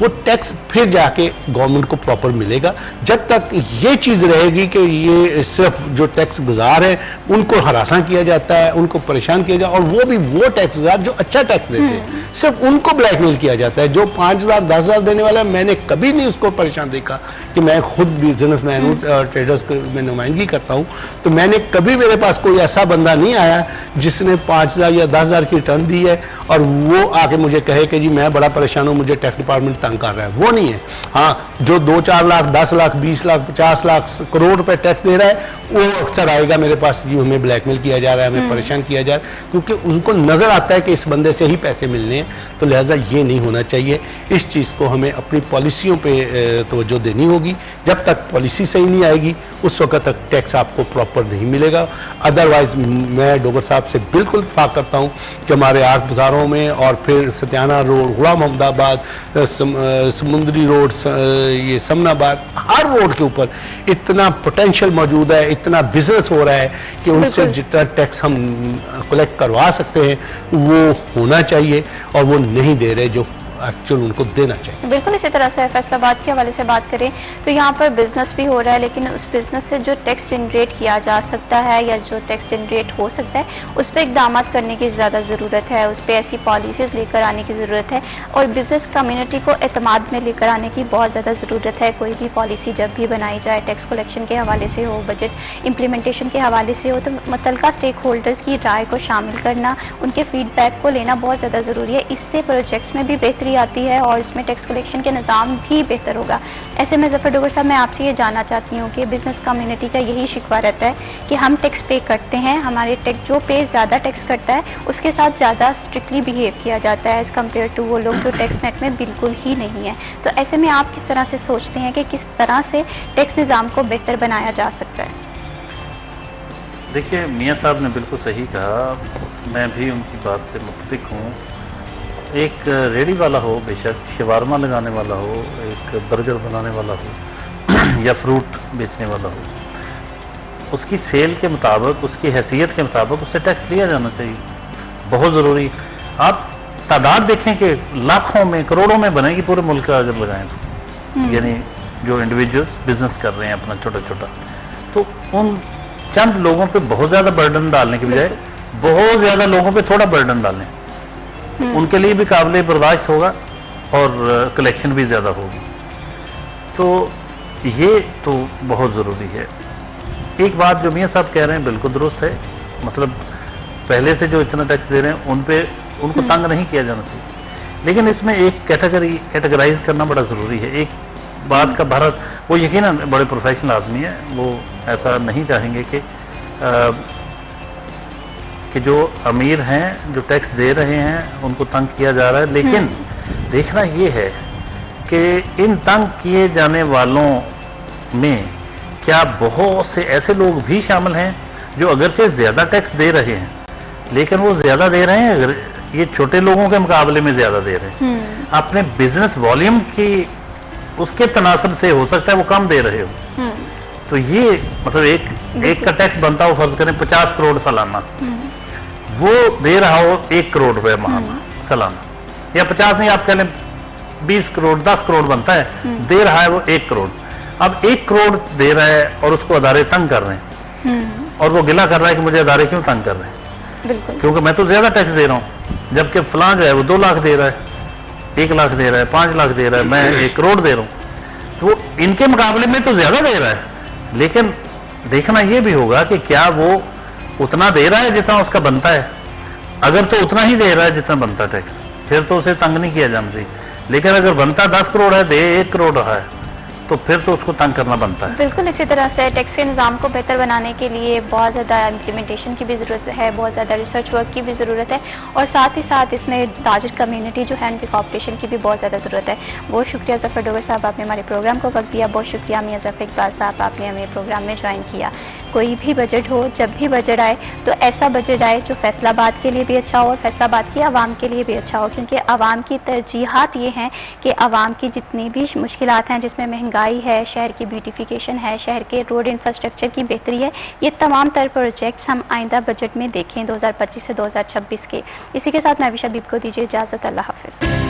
وہ ٹیکس پھر جا کے گورنمنٹ کو پراپر ملے گا. جب تک یہ چیز رہے گی کہ یہ صرف جو ٹیکس گزار ہیں ان کو ہراساں کیا جاتا ہے، ان کو پریشان کیا جاتا ہے، اور وہ بھی وہ ٹیکس گزار جو اچھا ٹیکس دیتے ہیں، صرف ان کو بلیک میل کیا جاتا ہے. جو 5,000 10,000 دینے والا ہے، میں نے کبھی نہیں اس کو پریشان دیکھا کہ میں خود بزنس مین ہوں، ٹریڈرز میں نمائندگی کرتا ہوں، تو میں نے کبھی میرے پاس کوئی ایسا بندہ نہیں آیا جس نے 5,000 یا 10,000 کی ریٹرن دی ہے اور وہ آ کے مجھے کہے کہ جی میں بڑا پریشان ہوں، مجھے ٹیکس ڈپارٹمنٹ کر رہا ہے. وہ نہیں ہے. ہاں جو 2-4 لاکھ 10 لاکھ 20 لاکھ 50 لاکھ کروڑ روپے ٹیکس دے رہا ہے وہ اکثر آئے گا میرے پاس، جی ہمیں بلیک میل کیا جا رہا ہے، ہمیں پریشان کیا جا رہا ہے، کیونکہ ان کو نظر آتا ہے کہ اس بندے سے ہی پیسے ملنے ہیں. تو لہٰذا یہ نہیں ہونا چاہیے. اس چیز کو ہمیں اپنی پالیسیوں پہ توجہ دینی ہوگی. جب تک پالیسی صحیح نہیں آئے گی اس وقت تک ٹیکس آپ کو پراپر نہیں ملے گا. ادروائز میں ڈوگر صاحب صاحب سے بالکل اتفاق کرتا ہوں کہ ہمارے آرٹ بازاروں میں اور پھر ستیانہ روڈ، غلام محمد آباد، سمندری روڈ، یہ سمن آباد، ہر روڈ کے اوپر اتنا پوٹینشیل موجود ہے، اتنا بزنس ہو رہا ہے کہ ان سے جتنا ٹیکس ہم کلیکٹ کروا سکتے ہیں وہ ہونا چاہیے، اور وہ نہیں دے رہے جو ایکچوئل ان کو دینا چاہیے. بالکل اسی طرح سے فیصل آباد کے حوالے سے بات کریں تو یہاں پر بزنس بھی ہو رہا ہے، لیکن اس بزنس سے جو ٹیکس جنریٹ کیا جا سکتا ہے یا جو ٹیکس جنریٹ ہو سکتا ہے اس پہ اقدامات کرنے کی زیادہ ضرورت ہے، اس پہ ایسی پالیسیز لے کر آنے کی ضرورت ہے، اور بزنس کمیونٹی کو اعتماد میں لے کر آنے کی بہت زیادہ ضرورت ہے. کوئی بھی پالیسی جب بھی بنائی جائے، ٹیکس کلیکشن کے حوالے سے ہو، بجٹ امپلیمنٹیشن کے حوالے سے ہو، تو متعلقہ اسٹیک ہولڈرز کی رائے کو شامل کرنا، ان کے فیڈ بیک کو لینا بہت زیادہ ضروری ہے. اس سے پروجیکٹس میں بھی بہتری آتی ہے اور اس میں ٹیکس کلیکشن کے نظام بھی بہتر ہوگا. ایسے میں ظفر ڈوگر صاحب، میں آپ سے یہ جاننا چاہتی ہوں کہ بزنس کمیونٹی کا یہی شکوہ رہتا ہے کہ ہم ٹیکس پے کرتے ہیں، ہمارے ٹیکس جو پے زیادہ ٹیکس کرتا ہے اس کے ساتھ زیادہ اسٹرکٹلی بہیو کیا جاتا ہے ایز کمپیئر ٹو وہ لوگ جو ٹیکس نیٹ میں بالکل ہی نہیں ہے. تو ایسے میں آپ کس طرح سے سوچتے ہیں کہ کس طرح سے ٹیکس نظام کو بہتر بنایا جا سکتا ہے؟ دیکھیے، میاں صاحب نے بالکل صحیح کہا، میں بھی ان کی بات سے متفق ہوں. ایک ریڑھی والا ہو، بے شک شوارما لگانے والا ہو، ایک برگر بنانے والا ہو یا فروٹ بیچنے والا ہو، اس کی سیل کے مطابق، اس کی حیثیت کے مطابق اس سے ٹیکس لیا جانا چاہیے. بہت ضروری. آپ تعداد دیکھیں کہ لاکھوں میں، کروڑوں میں بنے گی پورے ملک کا اگر لگائیں تو، یعنی جو انڈیویجولس بزنس کر رہے ہیں اپنا چھوٹا چھوٹا، تو ان چند لوگوں پہ بہت زیادہ برڈن ڈالنے کی بجائے بہت زیادہ لوگوں پہ تھوڑا برڈن ڈالیں، ان کے لیے بھی قابل برداشت ہوگا اور کلیکشن بھی زیادہ ہوگی. تو یہ تو بہت ضروری ہے. ایک بات جو میاں صاحب کہہ رہے ہیں بالکل درست ہے، مطلب پہلے سے جو اتنا ٹیکس دے رہے ہیں ان کو تنگ نہیں کیا جانا چاہیے، لیکن اس میں ایک کیٹیگرائز کرنا بڑا ضروری ہے. ایک بات کا بھارت، وہ یقیناً بڑے پروفیشنل آدمی ہیں، وہ ایسا نہیں چاہیں گے کہ جو امیر ہیں، جو ٹیکس دے رہے ہیں، ان کو تنگ کیا جا رہا ہے. لیکن دیکھنا یہ ہے کہ ان تنگ کیے جانے والوں میں کیا بہت سے ایسے لوگ بھی شامل ہیں جو اگرچہ زیادہ ٹیکس دے رہے ہیں، لیکن وہ زیادہ دے رہے ہیں یہ چھوٹے لوگوں کے مقابلے میں زیادہ دے رہے ہیں. اپنے بزنس والیوم کی اس کے تناسب سے ہو سکتا ہے وہ کم دے رہے ہو. تو یہ مطلب ایک کا ٹیکس بنتا ہو، فرض کریں 50 کروڑ سالانہ، وہ دے رہا ہو 1 کروڑ روپے ماہانہ سالانہ، یا 50 نہیں، آپ کہہ لیں 20 کروڑ 10 کروڑ بنتا ہے، دے رہا ہے وہ 1 کروڑ. اب 1 کروڑ دے رہا ہے اور اس کو ادارے تنگ کر رہے ہیں، اور وہ گلہ کر رہا ہے کہ مجھے ادارے کیوں تنگ کر رہے ہیں، کیونکہ میں تو زیادہ ٹیکس دے رہا ہوں، جبکہ فلاں جو ہے وہ 2 لاکھ دے رہا ہے، 1 لاکھ دے رہا ہے، 5 لاکھ دے رہا ہے، میں 1 کروڑ دے رہا ہوں. تو وہ ان کے مقابلے میں تو زیادہ دے رہا ہے، لیکن دیکھنا یہ بھی ہوگا کہ کیا وہ اتنا دے رہا ہے جتنا اس کا بنتا ہے. اگر تو اتنا ہی دے رہا ہے جتنا بنتا ہے ٹیکس، پھر تو اسے تنگ نہیں کیا جانا چاہیے. لیکن اگر بنتا 10 کروڑ ہے، دے 1 کروڑ رہا ہے، تو پھر تو اس کو تنگ کرنا بنتا ہے. بالکل اسی طرح سے ٹیکس کے نظام کو بہتر بنانے کے لیے بہت زیادہ امپلیمنٹیشن کی بھی ضرورت ہے، بہت زیادہ ریسرچ ورک کی بھی ضرورت ہے، اور ساتھ ہی ساتھ اس میں تاجر کمیونٹی جو ہے ان کی کوآپریشن کی بھی بہت زیادہ ضرورت ہے. بہت شکریہ ظفر ڈوگر صاحب، آپ نے ہمارے پروگرام کو وقت دیا. بہت شکریہ میاں ظفر اقبال صاحب، آپ نے ہمیں پروگرام میں جوائن کیا. کوئی بھی بجٹ ہو، جب بھی بجٹ آئے تو ایسا بجٹ آئے جو فیصل آباد کے لیے بھی اچھا ہو اور فیصل آباد کی عوام کے لیے بھی اچھا ہو، کیونکہ عوام کی ترجیحات یہ ہیں کہ عوام کی جتنی بھی مشکلات ہیں، جس میں مہنگائی ہے، شہر کی بیوٹیفیکیشن ہے، شہر کے روڈ انفراسٹرکچر کی بہتری ہے، یہ تمام تر پروجیکٹس ہم آئندہ بجٹ میں دیکھیں 2025 سے 2026 کے. اسی کے ساتھ میں عائشہ حبیب کو دیجیے اجازت. اللہ حافظ.